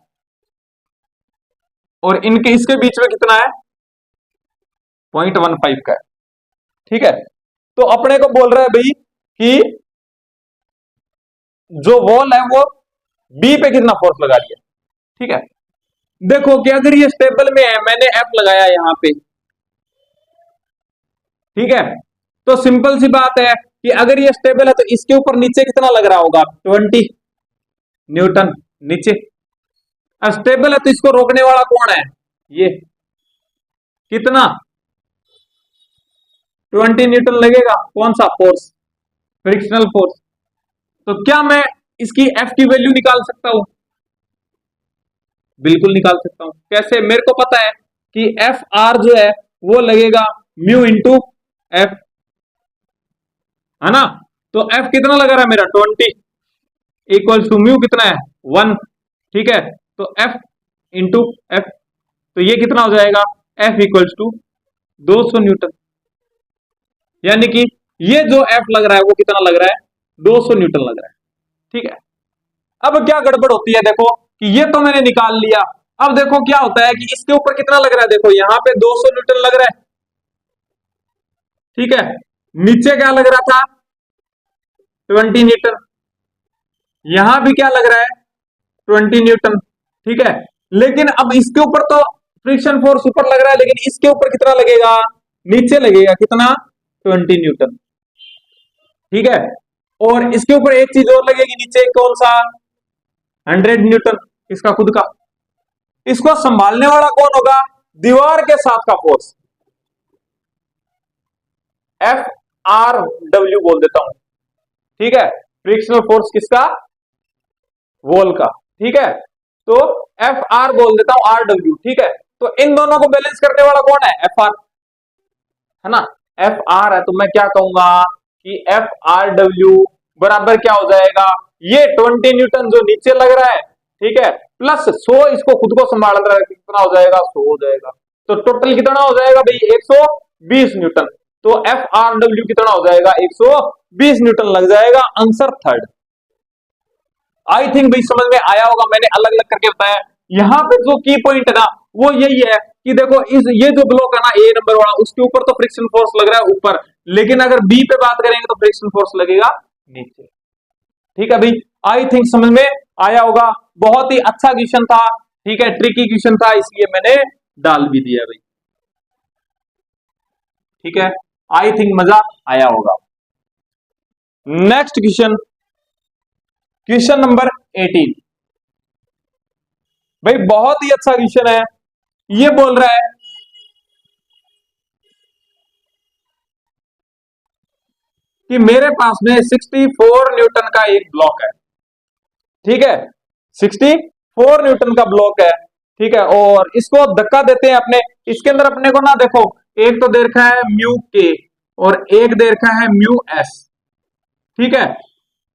और इनके इसके बीच में कितना है, 0.15 का है। ठीक है, तो अपने को बोल रहा है भाई कि जो वॉल है वो बी पे कितना फोर्स लगा दिया। ठीक है, देखो कि अगर ये स्टेबल में है, मैंने एफ लगाया यहां पे, ठीक है, तो सिंपल सी बात है कि अगर ये स्टेबल है तो इसके ऊपर नीचे कितना लग रहा होगा, 20 न्यूटन नीचे। अब स्टेबल है तो इसको रोकने वाला कौन है, ये कितना, 20 न्यूटन लगेगा, कौन सा फोर्स, फ्रिक्शनल फोर्स। तो क्या मैं इसकी एफ की वैल्यू निकाल सकता हूं, बिल्कुल निकाल सकता हूं। कैसे, मेरे को पता है कि एफ आर जो है वो लगेगा म्यू इंटू एफ, है ना। तो एफ कितना लगा रहा है मेरा, 20 इक्वल्स टू म्यू कितना है, 1। ठीक है, तो एफ इंटू एफ, तो ये कितना हो जाएगा, एफ इक्वल्स टू 200 न्यूटन। यानी कि ये जो एफ लग रहा है वो कितना लग रहा है, 200 न्यूटन लग रहा है। ठीक है, अब क्या गड़बड़ होती है, देखो कि ये तो मैंने निकाल लिया, अब देखो क्या होता है कि इसके ऊपर कितना लग रहा है, देखो यहां पे 200 न्यूटन लग रहा है। ठीक है, नीचे क्या लग रहा था, 20 न्यूटन, यहां भी क्या लग रहा है, 20 न्यूटन। ठीक है, लेकिन अब इसके ऊपर तो फ्रिक्शन फोर्स ऊपर लग रहा है, लेकिन इसके ऊपर कितना लगेगा, नीचे लगेगा कितना, 20 न्यूटन। ठीक है, और इसके ऊपर एक चीज और लगेगी नीचे, कौन सा, 100 न्यूटन। इसका खुद का। इसको संभालने वाला कौन होगा? दीवार के साथ का फोर्स, एफ आर डब्ल्यू बोल देता हूं, ठीक है। फ्रिक्शनल फोर्स किसका? वॉल का, ठीक है। तो एफ आर बोल देता हूं, आर डब्ल्यू, ठीक है। तो इन दोनों को बैलेंस करने वाला कौन है? एफ आर, है ना। एफ आर है तो मैं क्या कहूंगा कि एफ आर डब्ल्यू बराबर क्या हो जाएगा? ये 20 न्यूटन जो नीचे लग रहा है, ठीक है, प्लस 100 इसको खुद को संभाल रहा है, कितना हो जाएगा? 100 हो जाएगा। तो टोटल कितना हो जाएगा भाई? 120 न्यूटन। तो एफ आर डब्ल्यू कितना हो जाएगा? 120 न्यूटन लग जाएगा। Answer third. आई थिंक भाई समझ में आया होगा, मैंने अलग अलग करके बताया। यहां पे जो की पॉइंट है ना वो यही है कि देखो ये जो ब्लॉक है ना ए नंबर वाला, उसके ऊपर तो फ्रिक्शन फोर्स लग रहा है ऊपर, लेकिन अगर बी पे बात करेंगे तो फ्रिक्शन फोर्स लगेगा नीचे, ठीक है भाई। आई थिंक समझ में आया होगा। बहुत ही अच्छा क्वेश्चन था, ठीक है, ट्रिकी क्वेश्चन था, इसलिए मैंने डाल भी दिया भाई, ठीक है। आई थिंक मजा आया होगा। नेक्स्ट क्वेश्चन, क्वेश्चन नंबर 18 भाई बहुत ही अच्छा क्वेश्चन है। ये बोल रहा है कि मेरे पास में 64 न्यूटन का एक ब्लॉक है, ठीक है, 64 न्यूटन का ब्लॉक है, ठीक है, और इसको धक्का देते हैं अपने, इसके अंदर अपने को ना देखो, एक तो दे रखा है म्यू के और एक दे रखा है म्यू एस, ठीक है।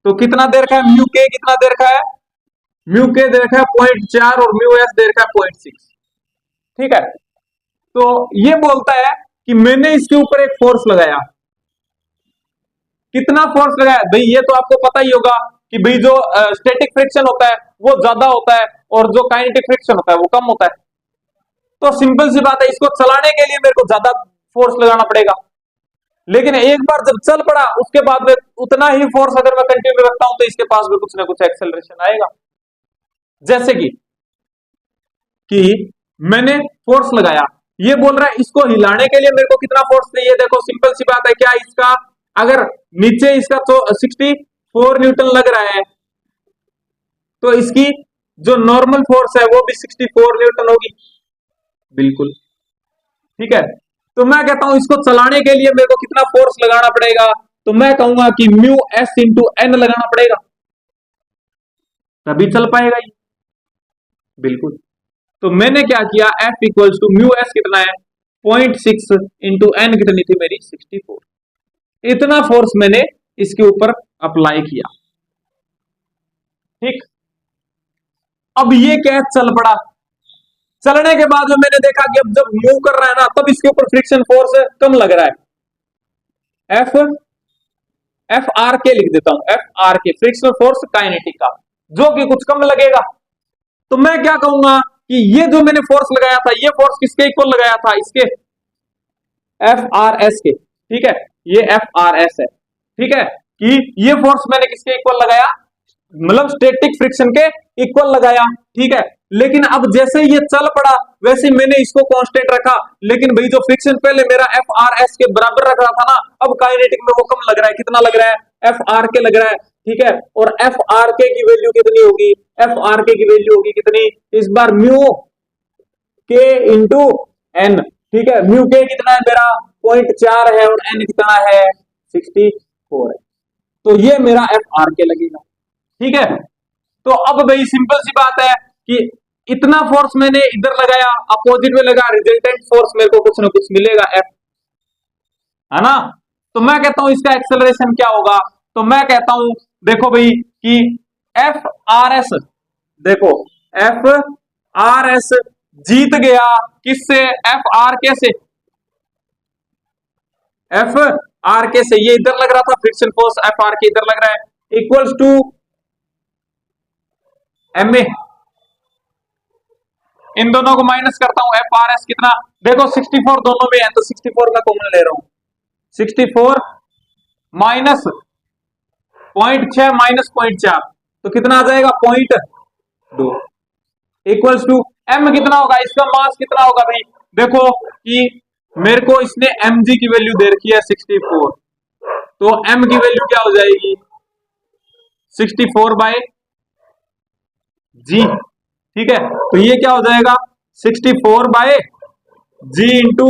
तो कितना दे रखा है म्यू के, कितना दे रखा है? म्यू के दे रखा है 0.4 और म्यू एस दे रखा है 0.6, ठीक है। तो ये बोलता है कि मैंने इसके ऊपर एक फोर्स लगाया। कितना फोर्स लगाया भाई? ये तो आपको पता ही होगा कि भाई जो स्टैटिक फ्रिक्शन होता है वो ज्यादा होता है और जो काइनेटिक फ्रिक्शन होता है वो कम होता है। तो सिंपल सी बात है, इसको चलाने के लिए मेरे को ज्यादा फोर्स लगाना पड़ेगा, लेकिन एक बार जब चल पड़ा उसके बाद में उतना ही फोर्स अगर मैं कंटिन्यू रखता हूं तो इसके पास भी कुछ ना कुछ एक्सेलरेशन आएगा। जैसे कि मैंने फोर्स लगाया, ये बोल रहा है इसको हिलाने के लिए मेरे को कितना फोर्स चाहिए। देखो सिंपल सी बात है, क्या इसका अगर नीचे इसका तो 64 न्यूटन लग रहा है तो इसकी जो नॉर्मल फोर्स है वो भी 64 न्यूटन होगी, बिल्कुल, ठीक है। तो मैं कहता हूं इसको चलाने के लिए मेरे को कितना फोर्स लगाना पड़ेगा, तो मैं कहूंगा कि म्यू एस इंटू एन लगाना पड़ेगा, तभी चल पाएगा ये, बिल्कुल। तो मैंने क्या किया, F equals to mu S कितना है 0.6 इंटू एन कितनी थी मेरी 64, इतना फोर्स मैंने इसके ऊपर अप्लाई किया, ठीक। अब ये क्या चल पड़ा, चलने के बाद में मैंने देखा कि अब जब मूव कर रहा है ना तब इसके ऊपर फ्रिक्शन फोर्स कम लग रहा है, एफ आर के लिख देता हूं, एफ आर के फ्रिक्शनल फोर्स काइनेटिक का, जो कि कुछ कम लगेगा। तो मैं क्या कहूंगा कि ये जो मैंने फोर्स लगाया था ये फोर्स किसके इक्वल लगाया था, इसके एफ आर एस के, ठीक है, ये एफ आर एस है, ठीक है, कि ये फोर्स मैंने किसके इक्वल लगाया, मतलब स्टैटिक फ्रिक्शन के इक्वल लगाया, ठीक है। लेकिन अब जैसे ये चल पड़ा वैसे मैंने इसको कांस्टेंट रखा, लेकिन भाई जो फ्रिक्शन पहले मेरा एफ आर एस के बराबर रख रहा था ना, अब काइनेटिक में वो कम लग रहा है, कितना लग रहा है, एफ आर के लग रहा है, ठीक है। और एफ आर के की वैल्यू कितनी होगी, एफ आर के की वैल्यू होगी कितनी इस बार, म्यू के इंटू एन, ठीक है। म्यू के कितना है मेरा 0.4 है और एन कितना है 64 है, तो ये मेरा एफ आर के लगेगा, ठीक है। तो अब भाई सिंपल सी बात है कि इतना फोर्स मैंने इधर लगाया, अपोजिट में लगा, रिजल्टेंट फोर्स मेरे को कुछ ना कुछ मिलेगा एफ, है ना। तो मैं कहता हूं इसका एक्सेलरेशन क्या होगा, तो मैं कहता हूं देखो भाई कि एफ आर एस, देखो एफ आर एस जीत गया किससे, एफ आर के से, एफ आर के से, ये इधर लग रहा था फ्रिक्शन फोर्स, एफ आर के इधर लग रहा है, इक्वल्स टू एम ए, इन दोनों को माइनस करता हूं, एफ आर एस कितना, देखो 64 दोनों में है तो 64 में कॉमन ले रहा हूं, 64 माइनस 0.6 माइनस 0.4 तो कितना आ जाएगा 0.2, इक्वल्स टू एम कितना होगा, इसका मास कितना होगा भाई, देखो कि मेरे को इसने एम जी की वैल्यू दे रखी है 64, तो एम की वैल्यू क्या हो जाएगी 64 बाय जी, ठीक है, तो ये क्या हो जाएगा 64 बाय जी इंटू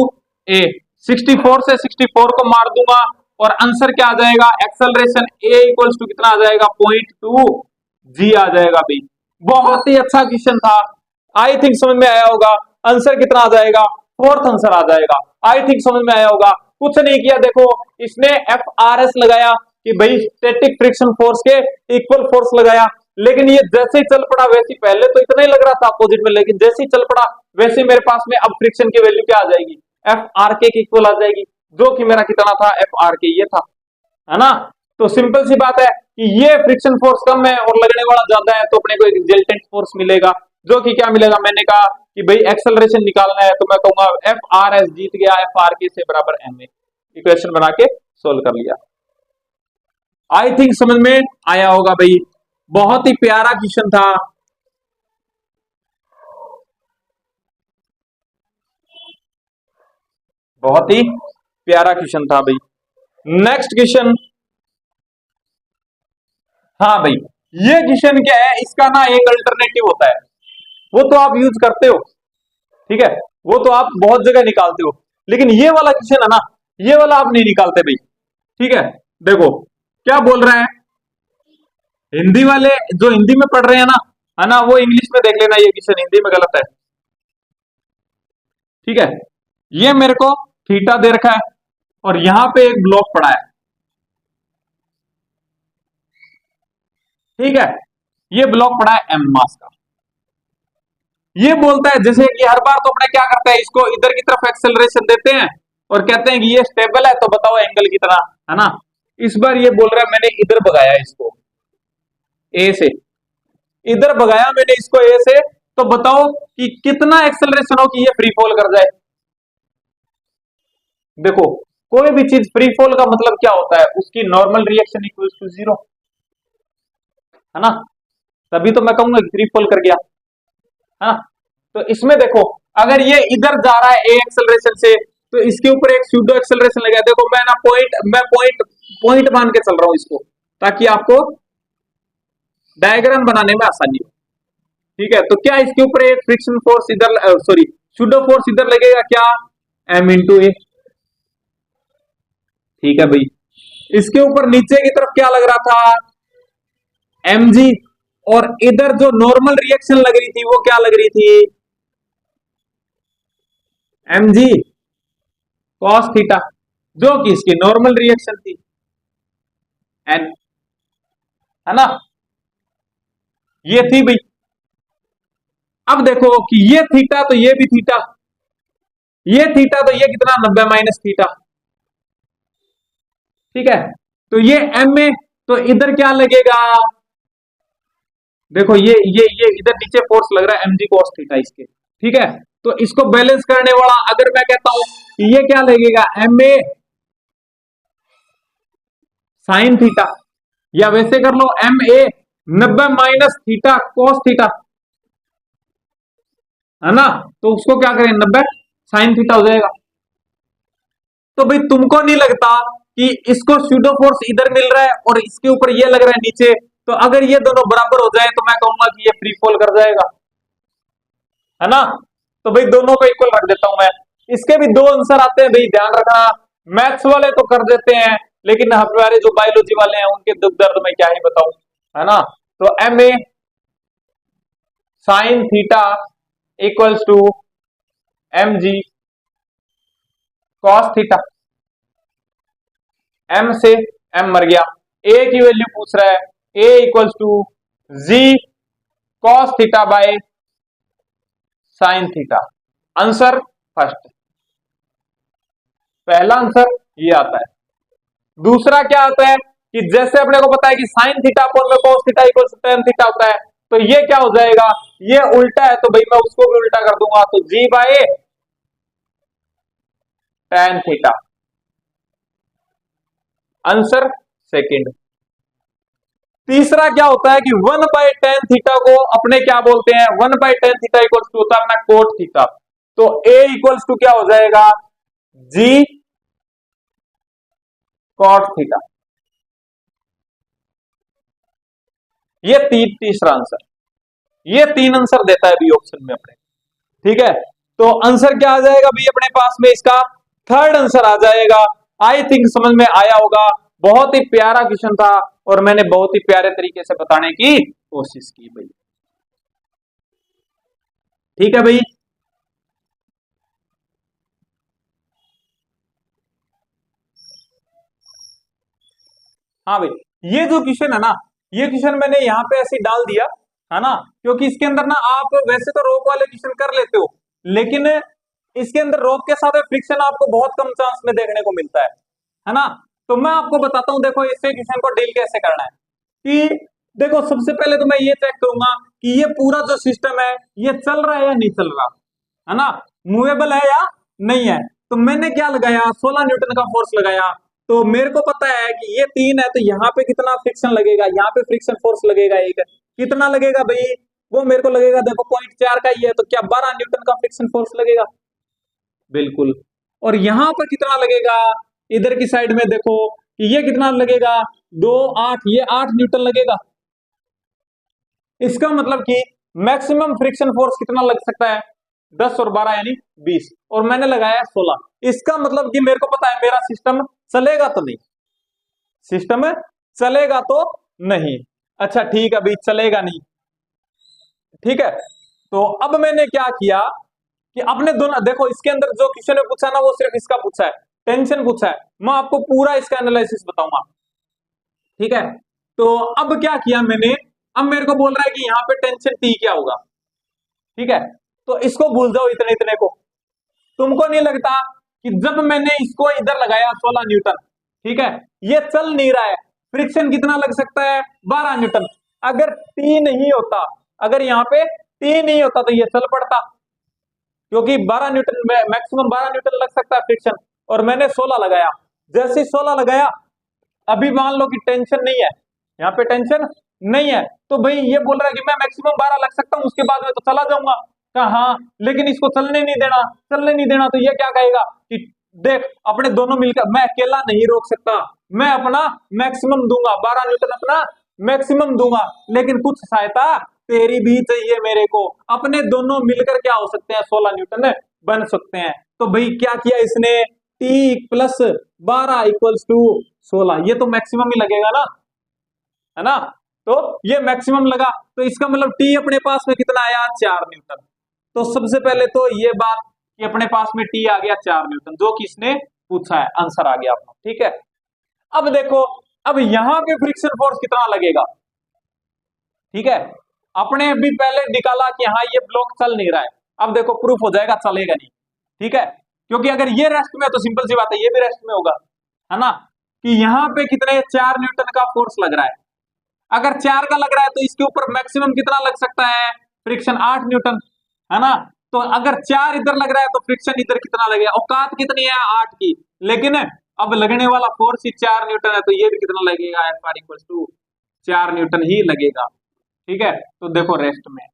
ए। 64 से 64 को मार दूंगा और आंसर क्या आ जाएगा, एक्सेलरेशन ए इक्वल्स टू कितना आ जाएगा 0.2 जी आ जाएगा भाई। बहुत ही अच्छा क्वेश्चन था, आई थिंक समझ में आया होगा। आंसर कितना आ जाएगा, फोर्थ आंसर आ जाएगा। आई थिंक समझ में आया होगा। कुछ नहीं किया, देखो इसने एफ आर एस लगाया कि भाई स्टैटिक फ्रिक्शन फोर्स के इक्वल फोर्स लगाया, लेकिन ये जैसे ही चल पड़ा वैसे ही, पहले तो इतना ही लग रहा था अपोजिट में, लेकिन जैसे ही चल पड़ा वैसे ही मेरे पास में अब फ्रिक्शन की वैल्यू क्या आ जाएगी, एफ आर के इक्वल आ जाएगी, जो कि मेरा कितना था, एफ आर के ये था, है ना। तो सिंपल सी बात है कि ये फ्रिक्शन फोर्स कम है और लगने वाला ज्यादा है, तो अपने को एक रिजल्टेंट फोर्स मिलेगा, जो कि क्या मिलेगा, मैंने कहा कि भाई एक्सेलरेशन निकालना है तो मैं कहूंगा एफ आर एस जीत गया, एफ आर के से बराबर एम ए। इक्वेशन बना के सोल्व कर लिया। आई थिंक समझ में आया होगा भाई, बहुत ही प्यारा क्वेश्चन था। बहुत ही प्यारा क्वेश्चन था भाई। नेक्स्ट क्वेश्चन, हाँ भाई ये क्वेश्चन क्या है, इसका ना एक अल्टरनेटिव होता है, वो तो आप यूज करते हो, ठीक है, वो तो आप बहुत जगह निकालते हो, लेकिन ये वाला क्वेश्चन है ना, ये वाला आप नहीं निकालते भाई, ठीक है। देखो क्या बोल रहे हैं, हिंदी वाले जो हिंदी में पढ़ रहे हैं ना, है ना, वो इंग्लिश में देख लेना, ये क्वेश्चन हिंदी में गलत है, ठीक है। ये मेरे को थीटा दे रखा है और यहां पे एक ब्लॉक पड़ा है, ठीक है, ये ब्लॉक पड़ा है एम मास का। ये बोलता है जैसे कि हर बार तो अपने क्या करते हैं, इसको इधर की तरफ एक्सेलरेशन देते हैं और कहते हैं कि ये स्टेबल है तो बताओ एंगल कितना, है ना। इस बार ये बोल रहा है मैंने इधर भगाया इसको ए से, इधर भगाया मैंने इसको ए से, तो बताओ कि कितना एक्सेलरेशन हो कि ये फ्री फॉल कर जाए। देखो कोई भी चीज फ्री फॉल का मतलब क्या होता है, उसकी normal reaction equal to zero, है ना, तभी तो मैं कहूंगा फ्री फॉल कर गया, है ना। तो इसमें देखो अगर ये इधर जा रहा है ए एक्सेलरेशन से, तो इसके ऊपर एक स्यूडो एक्सेलरेशन लगा, देखो मैं ना पॉइंट पॉइंट मान के चल रहा हूं इसको, ताकि आपको डायग्राम बनाने में आसानी हो, ठीक है। तो क्या इसके ऊपर एक फ्रिक्शन फोर्स इधर, सॉरी स्यूडो फोर्स इधर लगेगा क्या, एम इंटू ए, ठीक है भाई। इसके ऊपर नीचे की तरफ क्या लग रहा था, एम जी, और इधर जो नॉर्मल रिएक्शन लग रही थी वो क्या लग रही थी, एम जी कॉस थीटा, जो कि इसकी नॉर्मल रिएक्शन थी, एन, है ना, ये थी भाई। अब देखो कि ये थीटा तो ये भी थीटा, ये थीटा तो ये कितना 90 माइनस थीटा, ठीक है। तो ये एम ए, तो इधर क्या लगेगा, देखो ये इधर नीचे फोर्स लग रहा है एम जी कॉस थीटा इसके, ठीक है। तो इसको बैलेंस करने वाला अगर मैं कहता हूं कि ये क्या लगेगा, एम ए साइन थीटा, या वैसे कर लो m a 90 minus theta cos theta, है ना। तो उसको क्या करें, 90 साइन थीटा हो जाएगा। तो भाई तुमको नहीं लगता कि इसको स्यूडो फोर्स इधर मिल रहा है और इसके ऊपर ये लग रहा है नीचे, तो अगर ये दोनों बराबर हो जाए तो मैं कहूंगा कि ये फ्री फॉल कर जाएगा, है ना। तो भाई दोनों को इक्वल रख देता हूं मैं। इसके भी दो आंसर आते हैं भाई, ध्यान रखना, मैथ्स वाले तो कर देते हैं, लेकिन हमारे जो बायोलॉजी वाले हैं उनके दुख दर्द में क्या ही बताऊं, है ना। तो m a sine theta equals to M G cos theta, m से एम मर गया, ए की वैल्यू पूछ रहा है, a equals to g cos theta by sine theta. Answer first, पहला आंसर ये आता है। दूसरा क्या आता है कि जैसे अपने को पता है कि साइन थीटा अपॉन में cos theta equal to tan theta होता है, तो ये क्या हो जाएगा, ये उल्टा है तो भाई मैं उसको भी उल्टा कर दूंगा, तो g by tan theta. Answer second. तीसरा क्या होता है कि 1/tan थीटा को अपने क्या बोलते हैं, 1/tan थीटा इक्वल्स टू होता है अपना कोट थीटा, तो a इक्वल्स टू क्या हो जाएगा, जी कॉट थीटा। ये तीसरा आंसर, ये 3 आंसर देता है बी ऑप्शन में अपने। ठीक है, तो आंसर क्या आ जाएगा भाई अपने पास में, इसका थर्ड आंसर आ जाएगा। आई थिंक समझ में आया होगा। बहुत ही प्यारा क्वेश्चन था और मैंने बहुत ही प्यारे तरीके से बताने की कोशिश की भाई। ठीक है भाई, हाँ भाई, ये जो क्वेश्चन है ना, ये क्वेश्चन मैंने यहाँ पे ऐसे डाल दिया है ना, क्योंकि इसके अंदर ना आप वैसे तो रोक वाले क्वेश्चन कर लेते हो, लेकिन इसके अंदर रोक के साथ फ्रिक्शन आपको बहुत कम चांस में देखने को मिलता है ना। तो मैं आपको बताता हूँ, देखो इससे क्वेश्चन को डील कैसे करना है। कि देखो सबसे पहले तो मैं ये चेक करूंगा कि ये पूरा जो सिस्टम है ये चल रहा है या नहीं चल रहा, है ना, मूवेबल है या नहीं है। तो मैंने क्या लगाया, 16 न्यूटन का फोर्स लगाया। तो मेरे को पता है कि ये 3 है, तो यहाँ पे कितना फ्रिक्शन लगेगा, यहाँ पे फ्रिक्शन फोर्स लगेगा एक, कितना लगेगा भाई, वो मेरे को लगेगा, देखो 0.4 का ही है, तो क्या 12 न्यूटन का फ्रिक्शन फोर्स लगेगा, बिल्कुल। और यहां पर कितना लगेगा, इधर की साइड में देखो कि ये कितना लगेगा, 2 8, ये 8 न्यूटन लगेगा। इसका मतलब कि मैक्सिमम फ्रिक्शन फोर्स कितना लग सकता है, 10 और 12 यानी 20, और मैंने लगाया 16। इसका मतलब कि मेरे को पता है मेरा सिस्टम चलेगा तो नहीं, सिस्टम चलेगा तो नहीं। अच्छा ठीक है भाई, चलेगा नहीं, ठीक है। तो अब मैंने क्या किया कि अपने दोनों, देखो इसके अंदर जो क्वेश्चन पूछा ना वो सिर्फ इसका पूछा है, टेंशन पूछा है, मैं आपको पूरा इसका एनालिसिस बताऊंगा। ठीक है, तो अब क्या किया मैंने, अब मेरे को बोल रहा है कि यहाँ पे टेंशन टी क्या होगा। ठीक है, तो इसको भूल जाओ, इतने इतने को। तुमको नहीं लगता कि जब मैंने इसको इधर लगाया 16 न्यूटन, ठीक है, ये चल नहीं रहा है, फ्रिक्शन कितना लग सकता है, 12 न्यूटन। अगर टी नहीं होता, अगर यहाँ पे टी नहीं होता तो ये चल पड़ता, क्योंकि 12 न्यूटन मैक्सिमम 12 न्यूटन लग सकता है फ्रिक्शन, और मैंने 16 लगाया। जैसे 16 लगाया, अभी मान लो कि टेंशन नहीं है, यहाँ पे टेंशन नहीं है, तो भाई ये बोल रहा है कि मैं मैक्सिमम 12 लग सकता हूँ, उसके बाद में तो चला जाऊंगा। कहा हाँ, लेकिन इसको चलने नहीं देना, चलने नहीं देना, तो ये क्या कहेगा कि देख अपने दोनों मिलकर, मैं अकेला नहीं रोक सकता, मैं अपना मैक्सिमम दूंगा, 12 न्यूटन अपना मैक्सिमम दूंगा, लेकिन कुछ सहायता तेरी भी चाहिए मेरे को। अपने दोनों मिलकर क्या हो सकते हैं, 16 न्यूटन बन सकते हैं। तो भाई क्या किया इसने, टी प्लस 12 इक्वल्स टू 16, ये तो मैक्सिमम ही लगेगा ना, है ना। तो ये मैक्सिमम लगा, तो इसका मतलब टी अपने पास में कितना आया, 4 न्यूटन। तो सबसे पहले तो ये बात कि अपने पास में टी आ गया 4 न्यूटन, जो कि इसने पूछा है, आंसर आ गया अपना। ठीक है, अब देखो, अब यहां पे फ्रिक्शन फोर्स कितना लगेगा। ठीक है, अपने भी पहले निकाला कि हाँ ये ब्लॉक चल नहीं रहा है, अब देखो प्रूफ हो जाएगा चलेगा नहीं। ठीक है, क्योंकि अगर ये रेस्ट में है तो सिंपल सी बात है ये भी रेस्ट में होगा, है ना, कि यहाँ पे कितने 4 न्यूटन का फोर्स लग रहा है। अगर 4 का लग रहा है तो इसके ऊपर मैक्सिमम कितना लग सकता है, फ्रिक्शन 8 न्यूटन, है ना। तो अगर 4 इधर लग रहा है तो फ्रिक्शन इधर कितना लगेगा, औकात कितनी है 8 की, लेकिन अब लगने वाला फोर्स ही 4 न्यूटन है, तो ये भी कितना लगेगा, F R equal to 4 newton ही लगेगा। ठीक है, तो देखो रेस्ट में,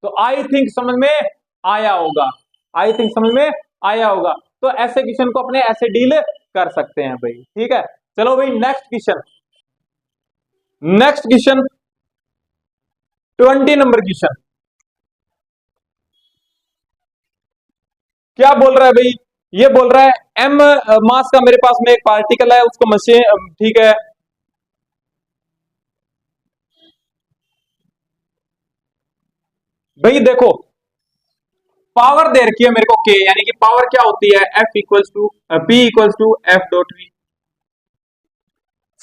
तो आई थिंक समझ में आया होगा, आई थिंक समझ में आया होगा। तो ऐसे क्वेश्चन को अपने ऐसे डील कर सकते हैं भाई। ठीक है, चलो भाई next question, next question 20 number question क्या बोल रहा है भाई, ये बोल रहा है एम मास का मेरे पास में एक पार्टिकल है, उसको मशीन, ठीक है, भाई देखो पावर दे रखी है मेरे को के, यानी कि पावर क्या होती है, F equals to P equals to F dot V.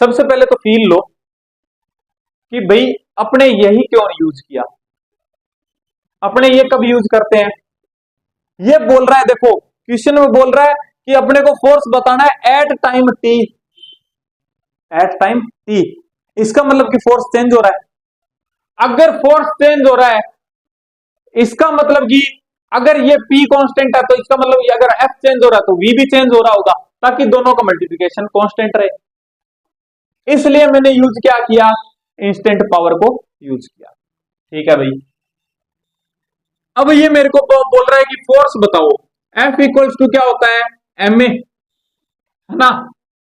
सबसे पहले तो फील लो कि भाई अपने यही क्यों यूज किया, अपने ये कब यूज करते हैं। ये बोल रहा है, देखो क्वेश्चन में बोल रहा है कि अपने को फोर्स बताना है at time T, at time T, इसका मतलब कि फोर्स चेंज हो रहा है। अगर फोर्स चेंज हो रहा है, इसका मतलब कि अगर ये P कांस्टेंट है, तो इसका मतलब कि अगर F चेंज हो रहा है तो V भी चेंज हो रहा होगा, ताकि दोनों का मल्टीप्लिकेशन कांस्टेंट रहे। इसलिए मैंने यूज क्या किया, इंस्टेंट पावर को यूज किया। ठीक है भाई, अब ये मेरे को बोल रहा है कि फोर्स बताओ, F इक्वल्स टू क्या होता है, एम ए, है ना।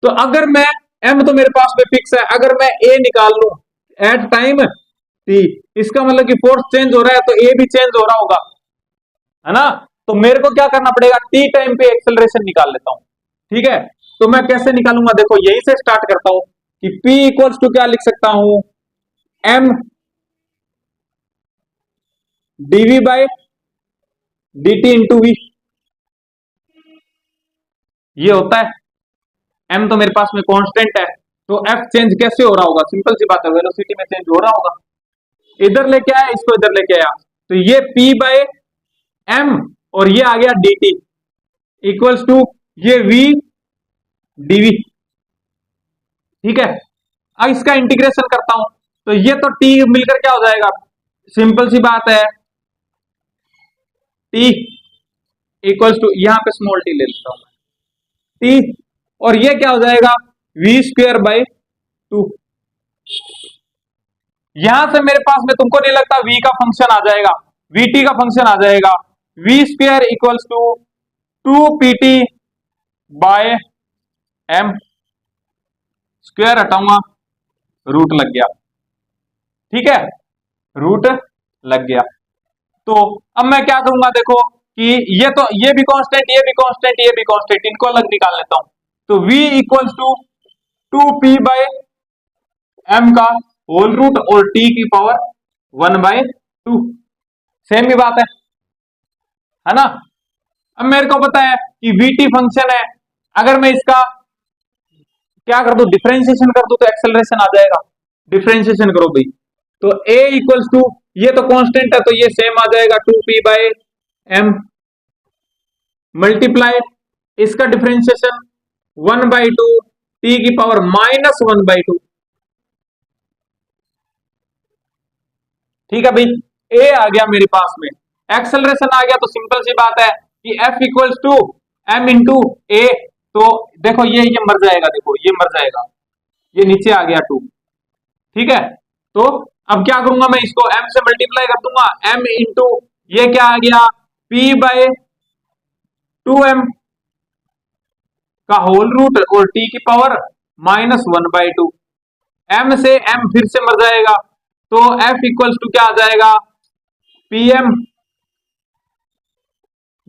तो अगर मैं M तो मेरे पास में फिक्स है, अगर मैं A निकाल लू एट टाइम T, इसका मतलब कि फोर्स चेंज हो रहा है तो ए भी चेंज हो रहा होगा, है ना। तो मेरे को क्या करना पड़ेगा, टी टाइम पे एक्सेलरेशन निकाल लेता हूं। ठीक है, तो मैं कैसे निकालूंगा, देखो यही से स्टार्ट करता हूं कि P इक्वल्स टू क्या लिख सकता हूं, M DV by dt into V, ये होता है। एम तो मेरे पास में कांस्टेंट है, तो एफ चेंज कैसे हो रहा होगा, सिंपल सी बात है, वेलोसिटी में चेंज हो रहा होगा। इधर लेके आया, इसको इधर लेके आया, तो ये P बाय एम और ये आ गया dt इक्वल्स टू ये V dV। ठीक है, अब इसका इंटीग्रेशन करता हूं, तो ये तो T मिलकर क्या हो जाएगा, सिंपल सी बात है, T इक्वल्स टू, यहां पे स्मॉल t ले लेता हूं T, और ये क्या हो जाएगा, V स्क्वायर बाय 2। यहां से मेरे पास में, तुमको नहीं लगता V का फंक्शन आ जाएगा, VT का फंक्शन आ जाएगा, V square equals to 2PT by m, square हटाऊंगा, रूट लग गया। ठीक है, रूट लग गया। तो अब मैं क्या करूंगा, देखो कि ये तो ये भी कांस्टेंट, ये भी कांस्टेंट, ये भी कांस्टेंट, इनको अलग निकाल लेता हूं। तो V equals to 2P by M का होल रूट और T की पावर 1/2, सेम ही बात है ना। अब मेरे को पता है कि VT फंक्शन है, अगर मैं इसका क्या कर दूं, डिफरेंशिएशन कर दूं तो एक्सेलरेशन आ जाएगा। डिफरेंशिएशन करो भाई, तो A इक्वल्स टू, ये तो कांस्टेंट है तो ये सेम आ जाएगा 2P बाय एम मल्टीप्लाई इसका डिफरेंशिएशन 1/2 T की पावर -1/2। ठीक है भाई, ए आ गया मेरे पास में, एक्सेलरेशन आ गया, तो सिंपल सी बात है कि F equals to m into a. तो देखो ये मर जाएगा, देखो ये मर जाएगा, ये नीचे आ गया 2। ठीक है, तो अब क्या करूंगा, मैं इसको m से मल्टीप्लाई कर दूंगा, m इंटू ये क्या आ गया, p बाय 2m का होल रूट और t की पावर -1/2। m से m फिर से मर जाएगा, तो f इक्वल्स टू क्या आ जाएगा, pm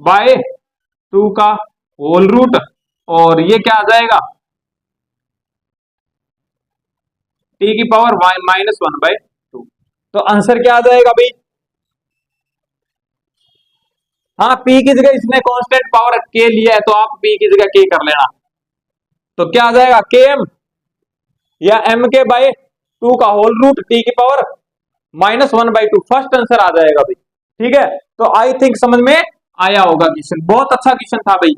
बाय 2 का होल रूट और ये क्या आ जाएगा, t की पावर -1/2। तो आंसर क्या आ जाएगा भाई, हाँ P की जगह इसने कांस्टेंट पावर K लिया है, तो आप P की जगह K कर लेना, तो क्या आ जाएगा, Km या MK बाय 2 का होल रूट T की पावर -1/2, फर्स्ट आंसर आ जाएगा भाई। ठीक है, तो आई थिंक समझ में आया होगा क्वेश्चन, बहुत अच्छा क्वेश्चन था भाई।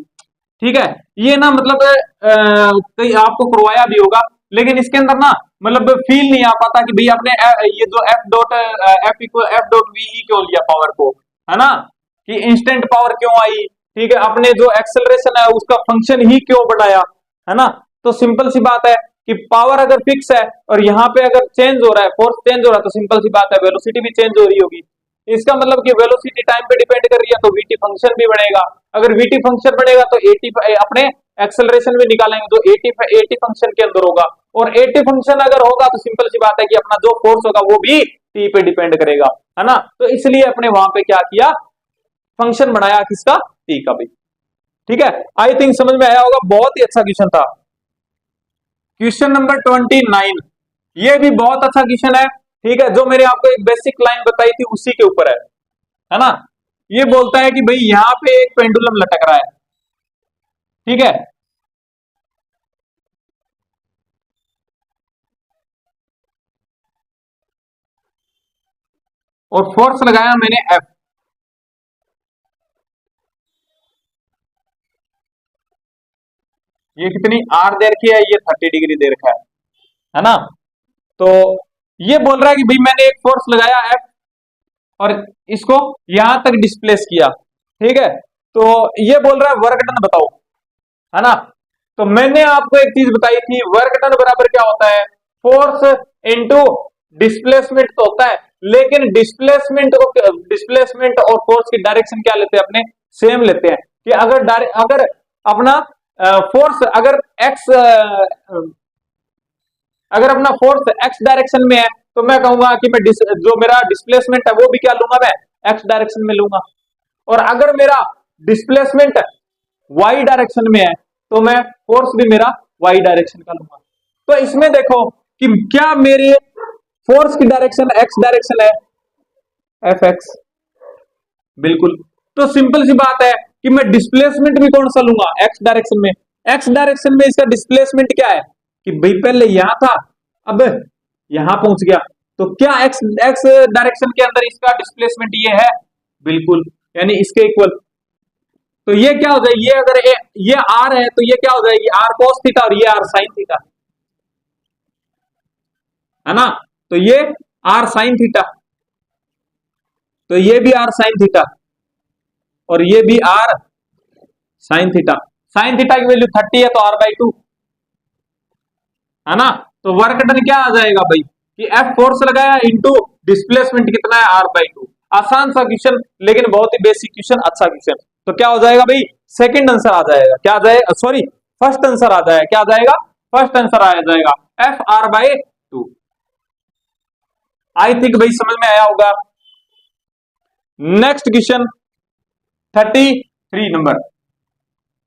ठीक है, ये ना मतलब कहीं आपको करवाया भी होगा, लेकिन इसके अंदर ना मतलब फील नहीं आ पाता कि भाई आपने ये जो एफ डॉट वी ही क्यों लिया पावर को, है ना, कि इंस्टेंट पावर क्यों आई। ठीक है, अपने जो एक्सेलरेशन है उसका फंक्शन ही क्यों बढ़ाया, है ना। तो सिंपल सी बात है कि पावर अगर फिक्स है और यहाँ पे अगर चेंज हो रहा है, फोर्स चेंज हो रहा है, तो सिंपल सी बात है वेलोसिटी भी चेंज हो रही होगी। इसका मतलब कि वेलोसिटी टाइम पे डिपेंड कर रही है, तो वीटी फंक्शन भी बढ़ेगा। अगर वीटी फंक्शन बढ़ेगा तो एटी अपने एक्सेलरेशन भी निकालेंगे, तो एटी फंक्शन के अंदर होगा, और एटी फंक्शन अगर होगा तो सिंपल सी बात है कि अपना जो फोर्स होगा वो भी टी पे डिपेंड करेगा, है ना। तो इसलिए अपने वहां पे क्या किया, फंक्शन बनाया किसका, टी का भी। ठीक है, आई थिंक समझ में आया होगा, बहुत ही अच्छा क्वेश्चन था। क्वेश्चन नंबर 29, ये भी बहुत अच्छा क्वेश्चन है। ठीक है, जो मैंने आपको एक बेसिक लाइन बताई थी उसी के ऊपर है ना। ये बोलता है कि भाई यहां पे एक पेंडुलम लटक रहा है, ठीक है, और फोर्स लगाया मैंने एफ। ये कितनी आर दे रखी है, ये 30 डिग्री दे रखा है ना। तो ये बोल रहा है कि भाई मैंने एक फोर्स लगाया एफ और इसको यहां तक डिस्प्लेस किया, ठीक है। तो ये बोल रहा है वर्क डन बताओ, है ना। तो मैंने आपको एक चीज बताई थी, वर्क डन बराबर क्या होता है, फोर्स इनटू डिस्प्लेसमेंट तो होता है, लेकिन डिस्प्लेसमेंट और फोर्स की डायरेक्शन क्या लेते हैं, अपने सेम लेते हैं। कि अगर अपना फोर्स अगर एक्स, अगर अपना फोर्स एक्स डायरेक्शन में है तो मैं कहूंगा कि मैं जो मेरा डिस्प्लेसमेंट है वो भी क्या लूंगा, मैं एक्स डायरेक्शन में लूंगा। और अगर मेरा डिस्प्लेसमेंट वाई डायरेक्शन में है तो मैं फोर्स भी मेरा वाई डायरेक्शन का लूंगा। तो इसमें देखो कि क्या मेरे फोर्स की डायरेक्शन एक्स डायरेक्शन है, एफ एक्स, बिल्कुल। तो सिंपल सी बात है कि मैं डिस्प्लेसमेंट भी कौन सा लूंगा, एक्स डायरेक्शन में। एक्स डायरेक्शन में इसका डिस्प्लेसमेंट क्या है कि भाई पहले यहां था, अब यहां पहुंच गया, तो क्या एक्स एक्स डायरेक्शन के अंदर इसका डिस्प्लेसमेंट ये है, बिल्कुल, यानी इसके इक्वल। तो ये क्या हो जाएगी, ये अगर ये आर है तो ये क्या हो जाएगी, आर कोस थीटा, और ये आर साइन थीटा, है ना। तो ये आर साइन थीटा, तो ये भी आर साइन थीटा, और ये भी R sine theta. Sine theta की वैल्यू 30 है तो आर बाई 2, है ना। तो वर्क डन क्या आ जाएगा भाई कि एफ फोर्स लगाया इंटू डिस्प्लेसमेंट कितना है, आर बाई 2। आसान सा क्वेश्चन, लेकिन बहुत ही बेसिक क्वेश्चन, अच्छा क्वेश्चन। तो क्या हो जाएगा भाई, सेकंड आंसर आ जाएगा, क्या आ जाएगा, सॉरी फर्स्ट आंसर आ जाएगा, क्या आ जाएगा, फर्स्ट आंसर आ जाएगा F R by 2। I think भाई समझ में आया होगा। नेक्स्ट क्वेश्चन 33 नंबर,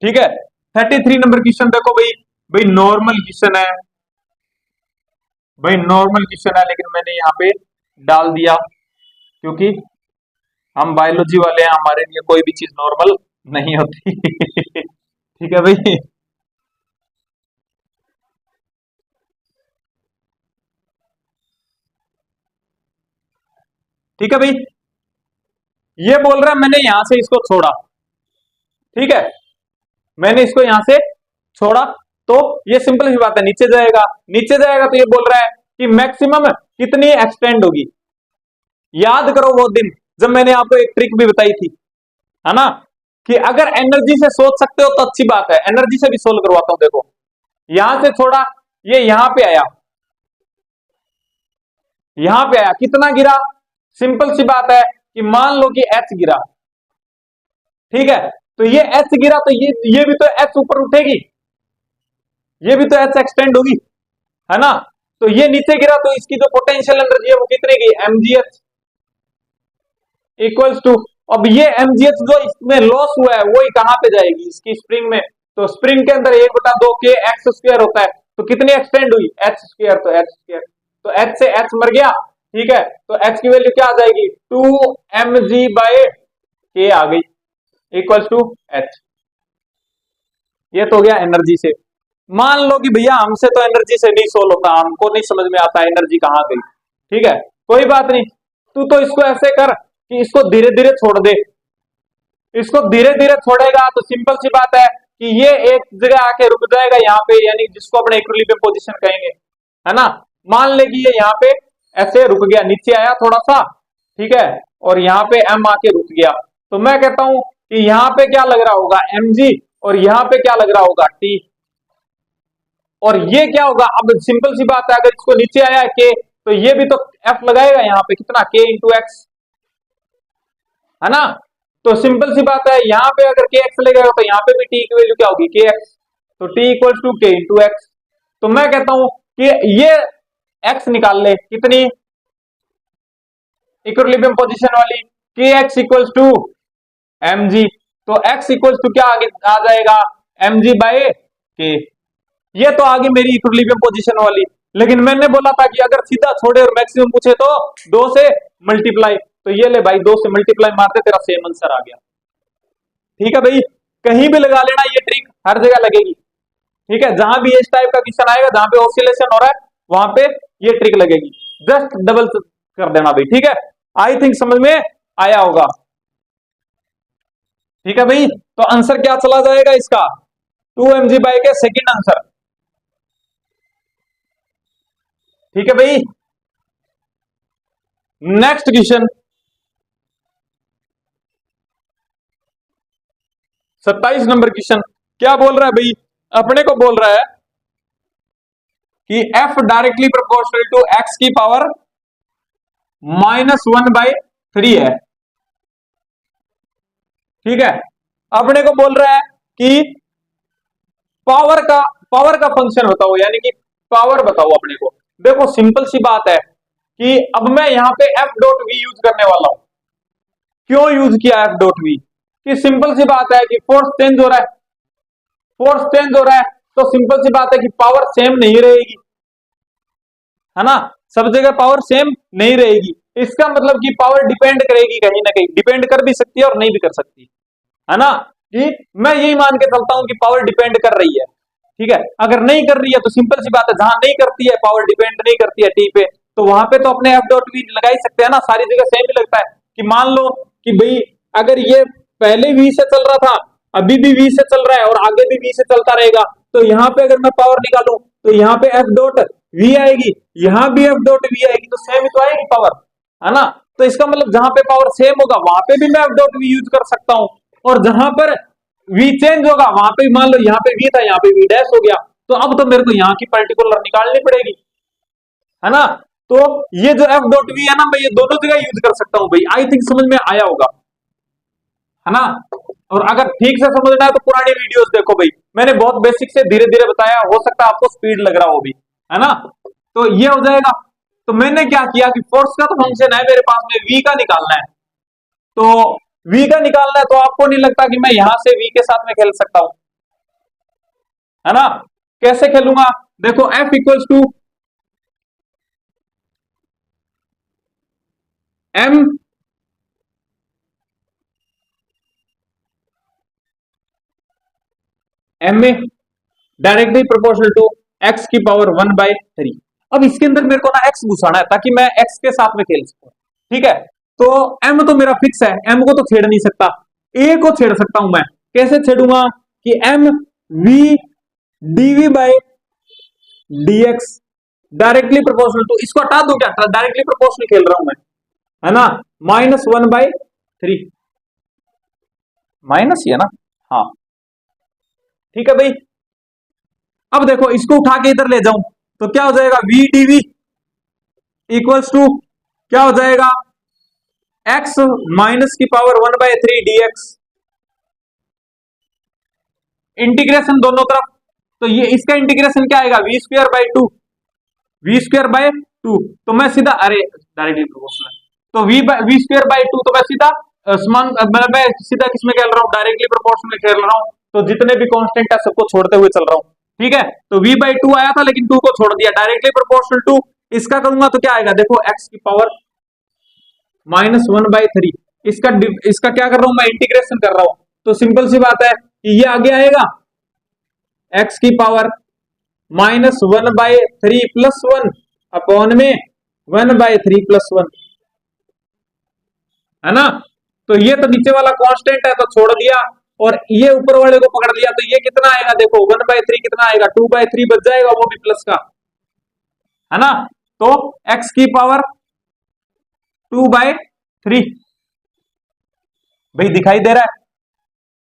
ठीक है। 33 नंबर क्वेश्चन देखो भाई, भाई नॉर्मल क्वेश्चन है, भाई नॉर्मल क्वेश्चन है, लेकिन मैंने यहाँ पे डाल दिया क्योंकि हम बायोलॉजी वाले हैं, हमारे लिए कोई भी चीज नॉर्मल नहीं होती। ठीक है भाई। ठीक है भाई, ये बोल रहा है मैंने यहां से इसको छोड़ा, ठीक है, मैंने इसको यहां से छोड़ा, तो ये सिंपल सी बात है, नीचे जाएगा, नीचे जाएगा, तो ये बोल रहा है कि मैक्सिमम कितनी एक्सटेंड होगी। याद करो वो दिन जब मैंने आपको एक ट्रिक भी बताई थी, है ना, कि अगर एनर्जी से सोच सकते हो तो अच्छी बात है, एनर्जी से भी सोल्व करवाता हूं। देखो यहां से छोड़ा, ये यहां पे आया, यहां पे आया, कितना गिरा, सिंपल सी बात है कि मान लो कि एच गिरा, ठीक है, तो ये एच गिरा, तो ये भी तो एच ऊपर उठेगी, ये भी तो एच एक्सटेंड होगी, है ना। तो ये नीचे गिरा, तो इसकी जो पोटेंशियल एनर्जी है वो कितनी गई, mgh इक्वल्स टू, अब ये mgh जो इसमें लॉस हुआ है वो ही कहां पे जाएगी, इसकी स्प्रिंग में। तो स्प्रिंग के अंदर 1/2 k एक्स स्क्वायर होता है, तो कितनी एक्सटेंड हुई, एच स्क्वायर, तो एच स्क्वायर, तो एच से एच मर गया, ठीक है, तो एच की वैल्यू क्या आ जाएगी, 2mg/k आ गई, इक्वल्स टू एच। ये तो हो गया एनर्जी से। मान लो कि भैया हमसे तो एनर्जी से नहीं सोल्व होता, हमको नहीं समझ में आता एनर्जी कहां गई, ठीक है, कोई बात नहीं, तू तो इसको ऐसे कर कि इसको धीरे धीरे छोड़ दे, इसको धीरे धीरे छोड़ेगा तो सिंपल सी बात है कि ये एक जगह आके रुक जाएगा यहाँ पे, यानी जिसको अपने इक्विलिब्रियम पोजीशन कहेंगे, है ना। मान ले कि ये यहाँ पे ऐसे रुक गया, नीचे आया थोड़ा सा, ठीक है, और यहाँ पे m आके रुक गया, तो मैं कहता हूं कि यहाँ पे क्या लग रहा होगा, mg, और यहाँ पे क्या लग रहा होगा, t, और ये क्या होगा, अब सिंपल सी बात है, अगर इसको नीचे आया है k, तो ये भी तो f लगाएगा यहाँ पे, कितना, k इंटू एक्स, है ना। तो सिंपल सी बात है, यहाँ पे अगर के एक्स लगेगा तो यहाँ पे भी टी की वैल्यू क्या होगी, के एक्स, तो टी इक्वल्स टू के इंटू एक्स। तो मैं कहता हूं कि ये एक्स निकाल ले, कितनी, इक्विलिब्रियम पोजीशन वाली, K X equals to M G, तो एक्स इक्वल्स टू क्या आ जाएगा, एम जी बाय के। ये तो आ गई मेरी इक्विलिब्रियम पोजीशन वाली, लेकिन मैंने बोला था कि अगर सीधा छोड़े और मैक्सिमम पूछे तो 2 से मल्टीप्लाई, तो ये ले भाई 2 से मल्टीप्लाई मारते, तेरा सेम आंसर आ गया, ठीक है भाई। कहीं भी लगा लेना, ये ट्रिक हर जगह लगेगी, ठीक है, जहां भी इस टाइप का क्वेश्चन आएगा, जहां पे ऑसिलेशन हो रहा है वहां पे ये ट्रिक लगेगी, जस्ट डबल कर देना भाई, ठीक है। आई थिंक समझ में आया होगा, ठीक है भाई। तो आंसर क्या चला जाएगा इसका, 2mg बाई के, सेकेंड आंसर, ठीक है भाई। नेक्स्ट क्वेश्चन 27 नंबर क्वेश्चन, क्या बोल रहा है भाई, अपने को बोल रहा है कि f directly proportional to x की पावर -1/3 है, ठीक है। अपने को बोल रहा है कि पावर का फंक्शन बताओ, यानी कि पावर बताओ अपने को। देखो सिंपल सी बात है, कि अब मैं यहां पे एफ डॉट वी यूज करने वाला हूं। क्यों यूज किया एफ डॉट वी? कि सिंपल सी बात है कि फोर्स चेंज हो रहा है, फोर्स चेंज हो रहा है तो सिंपल सी बात है कि पावर सेम नहीं रहेगी, है ना। सब जगह पावर सेम नहीं रहेगी, इसका मतलब कि पावर डिपेंड करेगी, कहीं ना कहीं डिपेंड कर भी सकती है और नहीं भी कर सकती, है ना। कि मैं यही मान के चलता हूं कि पावर डिपेंड कर रही है, ठीक है। अगर नहीं कर रही है तो सिंपल सी बात है, जहां नहीं करती है, पावर डिपेंड नहीं करती है टी पे, तो वहां पे तो अपने एफ डॉट वी लगा ही सकते हैं ना, सारी जगह सेम ही लगता है। कि मान लो कि भाई अगर ये पहले वी से चल रहा था, अभी भी वी से चल रहा है और आगे भी वी से चलता रहेगा, तो यहाँ पे अगर मैं पावर निकालूं तो यहाँ पे एफ डॉट वी आएगी, यहाँ भी एफ डॉट वी आएगी, तो सेम ही तो आएगी पावर, है ना। तो इसका मतलब जहां पे पावर सेम होगा वहां पे भी मैं एफ डॉट वी यूज कर सकता हूं, और जहां पर वी चेंज होगा वहां पे मान लो यहाँ पे वी था, यहाँ पे वी डैश हो गया, तो अब तो मेरे को यहाँ की पर्टिकुलर निकालनी पड़ेगी, है ना। तो ये जो एफ डॉट वी है ना, मैं ये दोनों जगह यूज कर सकता हूं भाई। आई थिंक समझ में आया होगा, है ना। और अगर ठीक से समझना है तो पुरानी वीडियोस देखो भाई, मैंने बहुत बेसिक से धीरे धीरे बताया, हो सकता है आपको स्पीड लग रहा हो भी, है ना। तो ये हो जाएगा। तो मैंने क्या किया कि फोर्स का तो फंक्शन है मेरे पास में, वी का निकालना है, तो वी का निकालना है, तो आपको नहीं लगता कि मैं यहां से वी के साथ में खेल सकता हूं, है ना। कैसे खेलूंगा? देखो F equals to M M A directly proportional to X की पावर 1/3। अब इसके अंदर मेरे को ना एक्स घुसाना है ताकि मैं एक्स के साथ में खेल सकूं, ठीक है। तो एम तो मेरा फिक्स है, एम को तो छेड़ नहीं सकता, ए को छेड़ सकता हूं मैं। कैसे छेड़ूंगा? कि M V DV by DX directly proportional to, इसको हटा दो, क्या डायरेक्टली प्रोपोर्शनल खेल रहा हूं मैं, है ना। -1/3 माइनस ही है ना, हाँ ठीक है भाई। अब देखो इसको उठा के इधर ले जाऊं तो क्या हो जाएगा, वी डीवी इक्वल्स टू क्या हो जाएगा, एक्स माइनस की पावर 1/3 डीएक्स, इंटीग्रेशन दोनों तरफ, तो ये इसका इंटीग्रेशन क्या आएगा, v²/2, v²/2। तो मैं सीधा, अरे डायरेक्टली प्रोपोर्शनल, तो v²/2, तो मैं सीधा समान, मतलब मैं सीधा किसमें खेल रहा हूँ, डायरेक्टली प्रोपोर्शनल खेल रहा हूँ, तो जितने भी कांस्टेंट है सबको छोड़ते हुए चल रहा हूँ, ठीक है। तो v/2 आया था लेकिन 2 को छोड़ दिया, डायरेक्टली प्रोपोर्शनल टू, इसका करूंगा तो क्या आएगा, देखो x की पावर -1/3, इसका क्या कर रहा हूं मैं, इंटीग्रेशन कर रहा हूं, तो सिंपल सी बात है कि ये आगे आएगा x की पावर -1/3 प्लस 1 अपॉन में 1/3 प्लस 1, है ना। तो ये तो नीचे वाला कांस्टेंट है तो छोड़ दिया, और ये ऊपर वाले को पकड़ लिया, तो ये कितना आएगा, देखो 1/3 कितना आएगा, 2/3 बच जाएगा, वो भी प्लस का, है ना। तो x की पावर 2/3 भाई दिखाई दे रहा है,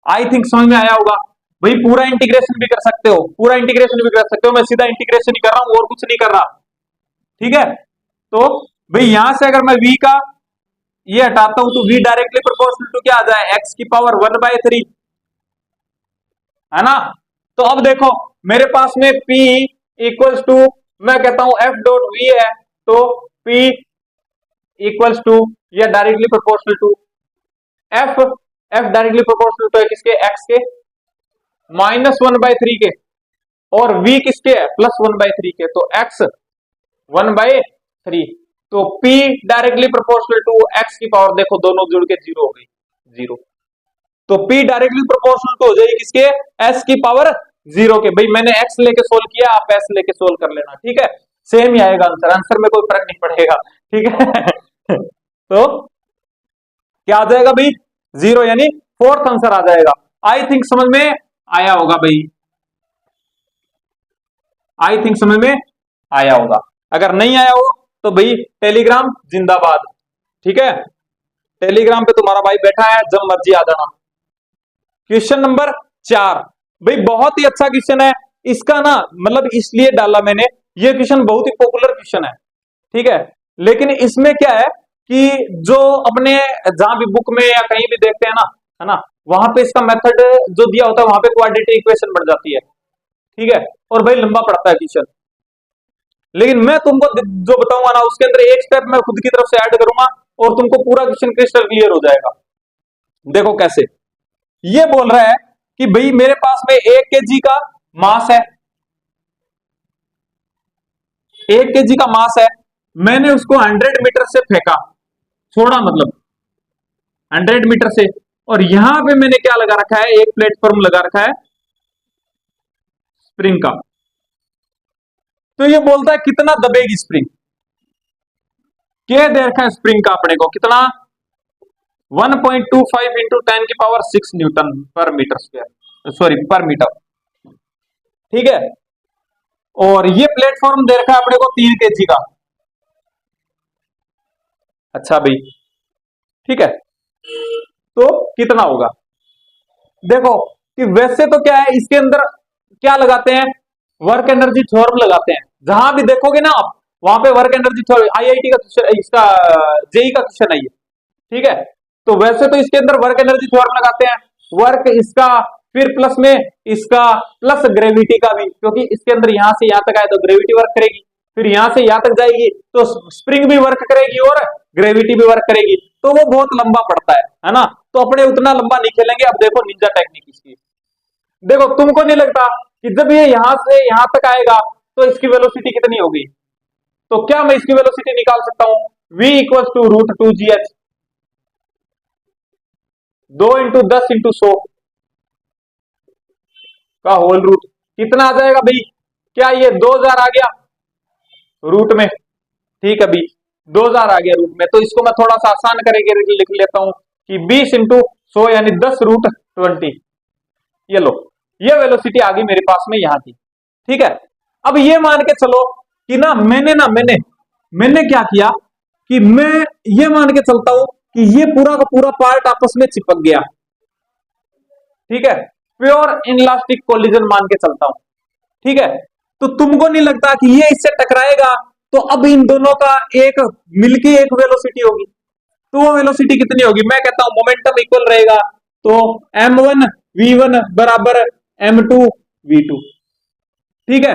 आई थिंक समझ में आया होगा भाई। पूरा इंटीग्रेशन भी कर सकते हो, पूरा इंटीग्रेशन भी कर सकते हो, मैं सीधा इंटीग्रेशन ही कर रहा हूं और कुछ नहीं कर रहा, ठीक है। तो भाई यहां से अगर मैं v का ये हटाता हूं तो v डायरेक्टली प्रोपोर्शनल टू क्या आ जाए, x की पावर 1/3, है ना। तो अब देखो मेरे पास में p इक्वल्स टू, मैं कहता हूं f डॉट v है, तो p इक्वल्स टू या directly proportional to f, f directly proportional to है किसके, x के, -1/3 के, और v किसके है, +1/3 के, तो x 1/3, तो p directly proportional to x की पावर, देखो दोनों जुड़ के 0 हो गई, 0, तो p डायरेक्टली प्रोपोर्शनल टू हो जाएगी किसके, s की पावर 0 के। भाई मैंने x लेके सोल्व किया, आप s लेके सोल्व कर लेना, ठीक है, सेम ही आएगा आंसर, आंसर में कोई फर्क नहीं पड़ेगा, ठीक है। तो क्या आ जाएगा भाई, 0, यानी फोर्थ आंसर आ जाएगा। आई थिंक समझ में आया होगा भाई, आई थिंक समझ में आया होगा। अगर नहीं आया हो तो भाई टेलीग्राम जिंदाबाद, ठीक है, टेलीग्राम पे तुम्हारा भाई बैठा है, जब मर्जी आ जाना। क्वेश्चन नंबर 4 भाई बहुत ही अच्छा क्वेश्चन है, इसका ना मतलब इसलिए डाला मैंने, ये क्वेश्चन बहुत ही पॉपुलर क्वेश्चन है, ठीक है। लेकिन इसमें क्या है कि जो अपने जहां भी बुक में या कहीं भी देखते हैं ना, है ना, वहां पे इसका मेथड जो दिया होता है वहां पे क्वाड्रेटिक इक्वेशन बढ़ जाती है, ठीक है, और भाई लंबा पड़ता है क्वेश्चन। लेकिन मैं तुमको जो बताऊंगा ना उसके अंदर एक स्टेप मैं खुद की तरफ से ऐड करूंगा और तुमको पूरा क्वेश्चन क्रिस्टल क्लियर हो जाएगा। देखो कैसे। ये बोल रहा है कि भाई मेरे पास में 1 kg का मास है, 1 kg का मास है, मैंने उसको 100 मीटर से फेंका, छोड़ा मतलब 100 मीटर से, और यहां पे मैंने क्या लगा रखा है, एक प्लेटफॉर्म लगा रखा है स्प्रिंग का। तो ये बोलता है कितना दबेगी स्प्रिंग, क्या दे रखा है स्प्रिंग का अपने को, कितना 1.25 इंटू 10⁶ न्यूटन पर मीटर स्क्वायर, सॉरी पर मीटर। ठीक है, और ये प्लेटफॉर्म दे रखा है अपने को 3 kg का। अच्छा भाई ठीक है, तो कितना होगा, देखो कि वैसे तो क्या है इसके अंदर क्या लगाते हैं, वर्क एनर्जी थ्योरम लगाते हैं, जहां भी देखोगे ना आप वहां पे वर्क एनर्जी थ्योरम, आईआईटी का इसका जेई का क्वेश्चन है ये। ठीक है, तो वैसे तो इसके अंदर वर्क एनर्जी थ्योरम लगाते हैं, वर्क इसका, फिर प्लस में इसका, प्लस ग्रेविटी का भी, क्योंकि इसके अंदर यहां से यहां तक आए तो ग्रेविटी वर्क करेगी, फिर यहां से यहां तक जाएगी तो स्प्रिंग भी वर्क करेगी और ग्रेविटी भी वर्क करेगी, तो वो बहुत लंबा पड़ता है ना, तो अपने उतना लंबा नहीं खेलेंगे। अब देखो निंजा टेक्निक इसकी, देखो तुमको नहीं लगता कि जब ये यहां से यहां तक आएगा तो इसकी वेलोसिटी कितनी होगी, तो क्या मैं इसकी वेलोसिटी निकाल सकता हूं, v इक्वल टू √2gh, 2 × 10 × 100 का होल रूट, कितना आ जाएगा भाई, क्या ये 2000 आ गया रूट में, ठीक है भाई 2000 आ गया रूट में, तो इसको मैं थोड़ा सा आसान करके लिख लेता हूं कि 20 × 100 यानी 10√20, ये लो, ये वेलोसिटी आ गई मेरे पास में यहां की। ठीक है, अब ये मान के चलो कि मैंने क्या किया कि मैं ये मान के चलता हूं कि ये पूरा का पूरा पार्ट आपस में चिपक गया। ठीक है, प्योर इनलास्टिक कोलिजन मान के चलता हूं। ठीक है, तो तुमको नहीं लगता कि ये इससे टकराएगा तो अब इन दोनों का एक मिलके एक वेलोसिटी होगी, तो वो वेलोसिटी कितनी होगी, मैं कहता हूं मोमेंटम इक्वल रहेगा, तो m1 v1 बराबर m2 v2। ठीक है,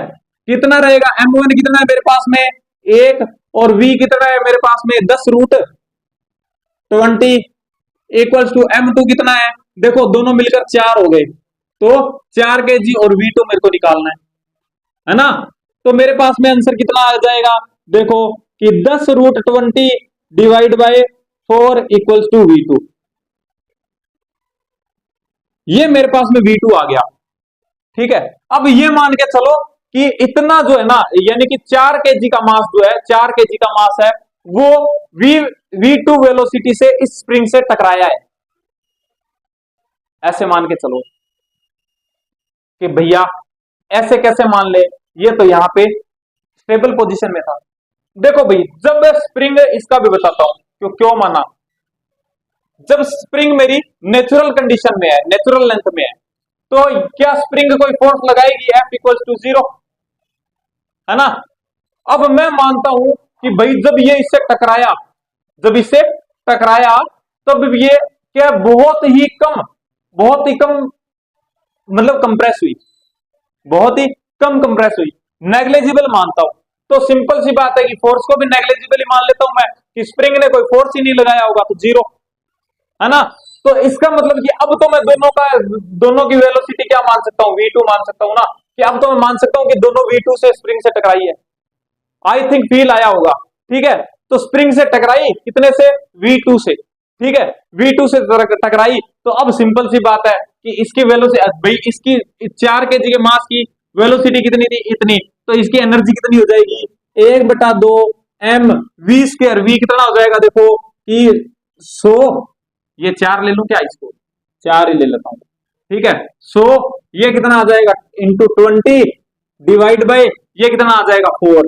कितना रहेगा, m1 कितना है मेरे पास में 1, और v कितना है मेरे पास में 10√20 इक्वल्स टू m2 कितना है, देखो दोनों मिलकर 4 हो गए, तो 4 kg और v2 मेरे को निकालना है ना, तो मेरे पास में आंसर कितना आ जाएगा, देखो कि 10√20 divide by 4 equals to v2, ये मेरे पास में v2 आ गया। ठीक है, अब ये मान के चलो कि इतना जो है ना, यानी कि 4 kg का मास जो है, 4 kg का मास है वो v2 वेलोसिटी से इस स्प्रिंग से टकराया है, ऐसे मान के चलो कि भैया ऐसे कैसे मान ले, ये तो यहां पे स्टेबल पोजीशन में था। देखो भाई जब स्प्रिंग, इसका भी बताता हूं क्यों माना, जब स्प्रिंग मेरी नेचुरल कंडीशन में है, नेचुरल लेंथ में है, तो क्या स्प्रिंग कोई फोर्स लगाएगी, F इक्वल टू 0, है ना। अब मैं मानता हूं कि भाई जब ये इससे टकराया, जब इससे टकराया तब ये क्या बहुत ही कम मतलब कंप्रेस हुई, बहुत ही कम कंप्रेस हुई, नेग्लेजिबल मानता हूं, तो सिंपल सी बात है कि फोर्स को भी नेग्लेजिबल ही मान लेता हूं मैं, कि स्प्रिंग ने कोई फोर्स ही नहीं लगाया होगा तो 0, है ना। तो इसका मतलब कि अब तो मैं दोनों की वेलोसिटी क्या मान सकता हूं, v2 मान सकता हूं ना, कि अब तो मैं मान सकता हूं कि दोनों v2 से स्प्रिंग से टकराई है, आई थिंक फील आया होगा। ठीक है, तो स्प्रिंग से टकराई कितने से, v2 से। ठीक है, v2 से टकराई, तो अब सिंपल सी बात है कि इसकी वेलोसिटी, भाई इसकी 4 kg के मास की वेलोसिटी कितनी थी, इतनी, तो इसकी एनर्जी कितनी हो जाएगी, 1/2 mv², v कितना हो जाएगा, देखो कि 100, ये 4 ले लूं क्या, इसको 4 ही ले लेता हूं। ठीक है, 100 ये कितना आ जाएगा इंटू 20 डिवाइड बाय ये कितना आ जाएगा 4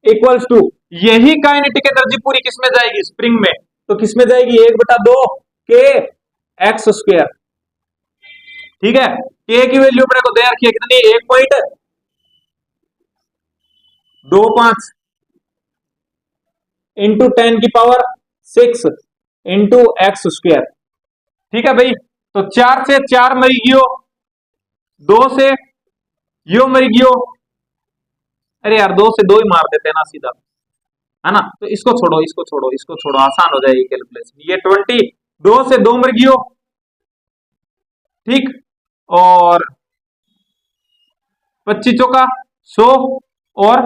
इक्वल्स टू, यही काइनेटिक एनर्जी पूरी किसमें जाएगी, स्प्रिंग में, तो किसमें जाएगी, 1/2 k x²। ठीक है, k की वैल्यू अपने को दे रखी है कितनी, 1.25 इंटू 10⁶ इंटू x²। ठीक है भाई, तो 4 से 4 मरी गियो, 2 से यो मरी गियो, अरे यार, 2 से 2 ही मार देते हैं ना सीधा, है ना। तो इसको छोड़ो, इसको छोड़ो, इसको छोड़ो, आसान हो जाएगी कैलकुलेशन। ये 20, 2 से 2 मर गई हो, ठीक। और 25 चौका 100, और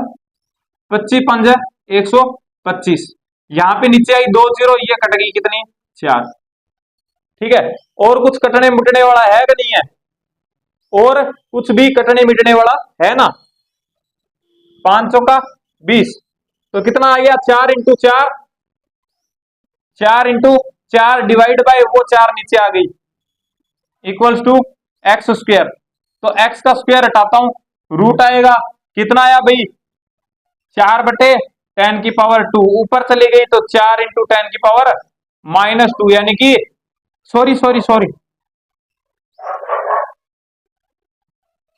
25 पंज 125। यहां पे नीचे आई 2 जीरो, ये कट गई कितनी, 4, ठीक है। और कुछ कटने मिटने वाला है कि नहीं है, और कुछ भी कटने मिटने वाला है ना। 5 चौका 20, तो कितना आ गया, 4 इंटू 4, 4 इंटू 4 डिवाइड बाय वो 4 नीचे आ गई, इक्वल्स टू एक्स स्क्वायर। तो एक्स का स्क्वायर हटाता हूं, रूट आएगा, कितना आया भाई, 4/10⁻², ऊपर चली गई तो 4 इंटू 10⁻², यानी कि सॉरी सॉरी सॉरी,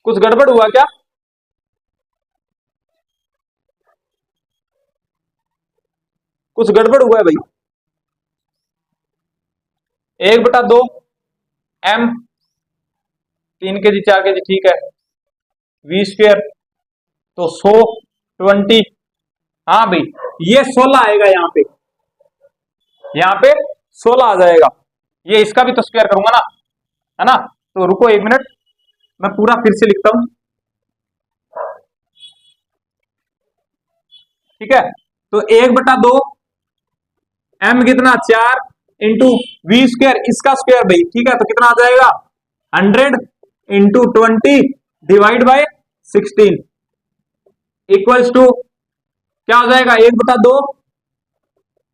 कुछ गड़बड़ हुआ क्या, कुछ गड़बड़ हुआ है भाई। 1/2 m, 3 kg 4 kg, ठीक है, वी स्क्वायर, तो 120। हाँ भाई, ये 16 आएगा, यहाँ पे 16 आ जाएगा। ये इसका भी तो स्क्वायर करूंगा ना, है ना। तो रुको 1 मिनट, मैं पूरा फिर से लिखता हूं, ठीक है। तो 1/2 m कितना, 4 इंटू वी स्क्वायर, इसका स्क्वायर भाई, ठीक है। तो कितना आ जाएगा, 100 into 20 divide by 16, equals to क्या हो जाएगा, 1/2,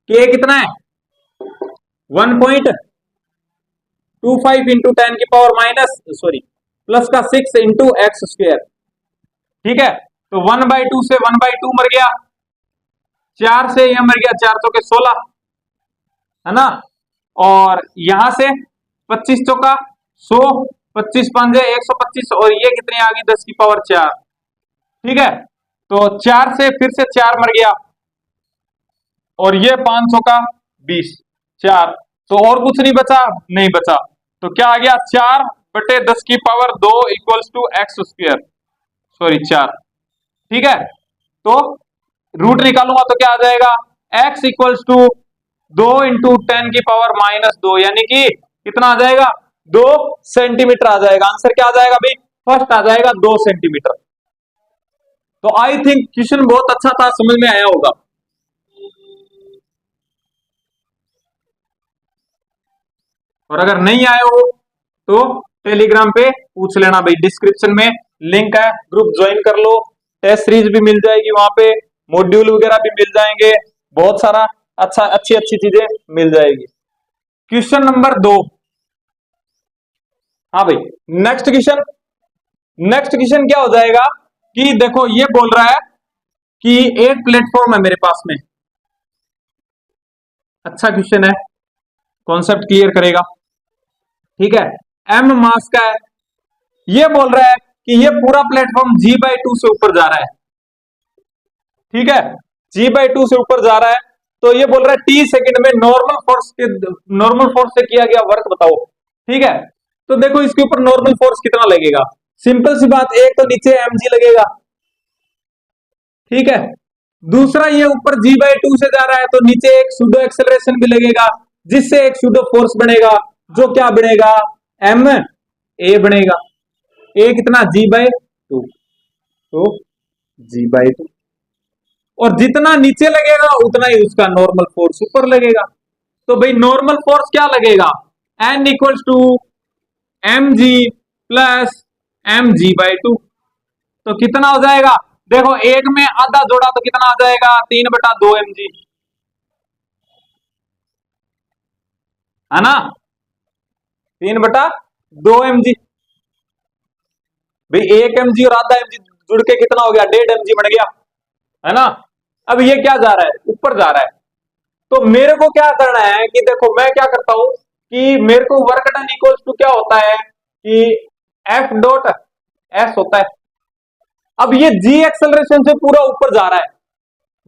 के कितना है, 1.25 इंटू 10⁻⁻, प्लस का 6 इंटू एक्स स्क्वायर, ठीक है। तो 1/2 से 1/2 मर गया, 4 से यह मर गया, 4 चौके 16, है ना। और यहां से 25 चौका 100, 25 पंजे 125, और ये कितनी आ गई, 10⁻4, ठीक है। तो 4 से फिर से 4 मर गया, और ये 500 का 20, 4, तो और कुछ नहीं बचा, नहीं बचा। तो क्या आ गया, 4/10⁻² equals to X square, sorry 4, ठीक है। तो रूट निकालूंगा तो क्या आ जाएगा, x इक्वल्स टू 2 इंटू 10⁻², यानी कि कितना आ जाएगा, 2 सेंटीमीटर आ जाएगा। आंसर क्या आ जाएगा भाई, फर्स्ट आ जाएगा 2 सेंटीमीटर। तो आई थिंक क्वेश्चन बहुत अच्छा था, समझ में आया होगा। और अगर नहीं आए हो तो टेलीग्राम पे पूछ लेना भाई, डिस्क्रिप्शन में लिंक है, ग्रुप ज्वाइन कर लो, टेस्ट सीरीज भी मिल जाएगी वहां पे, मॉड्यूल वगैरह भी मिल जाएंगे, बहुत सारा अच्छी अच्छी चीजें मिल जाएगी। क्वेश्चन नंबर 2, हाँ भाई, नेक्स्ट क्वेश्चन, नेक्स्ट क्वेश्चन क्या हो जाएगा कि देखो ये बोल रहा है कि एक प्लेटफॉर्म है मेरे पास में, अच्छा क्वेश्चन है, कॉन्सेप्ट क्लियर करेगा, ठीक है। m मास का है, ये बोल रहा है कि ये पूरा प्लेटफॉर्म g/2 से ऊपर जा रहा है, ठीक है, g/2 से ऊपर जा रहा है। तो ये बोल रहा है t सेकंड में नॉर्मल फोर्स से किया गया वर्क बताओ, ठीक है। तो देखो इसके ऊपर नॉर्मल फोर्स कितना लगेगा, सिंपल सी बात, एक तो नीचे mg लगेगा, ठीक है। दूसरा ये ऊपर g/2 से जा रहा है, तो नीचे एक सूडो एक्सेलरेशन भी लगेगा, जिससे एक सूडो फोर्स बनेगा, जो क्या बनेगा, m a बनेगा, a कितना, g/2, तो g/2, और जितना नीचे लगेगा उतना ही उसका नॉर्मल फोर्स ऊपर लगेगा। तो भाई नॉर्मल फोर्स क्या लगेगा, n equals to mg plus mg/2, तो कितना हो जाएगा, देखो एक में आधा जोड़ा तो कितना आ जाएगा, 3/2 mg, है ना, 3/2 mg। भाई 1 mg और आधा mg जुड़ के कितना हो गया, 1.5 mg बन गया, है ना। अब ये क्या जा रहा है, ऊपर जा रहा है। तो मेरे को क्या करना है कि देखो मैं क्या करता हूं कि मेरे को वर्क डन इक्वल्स टू क्या होता है कि F डॉट S होता है। अब ये G एक्सेलरेशन से पूरा ऊपर जा रहा है,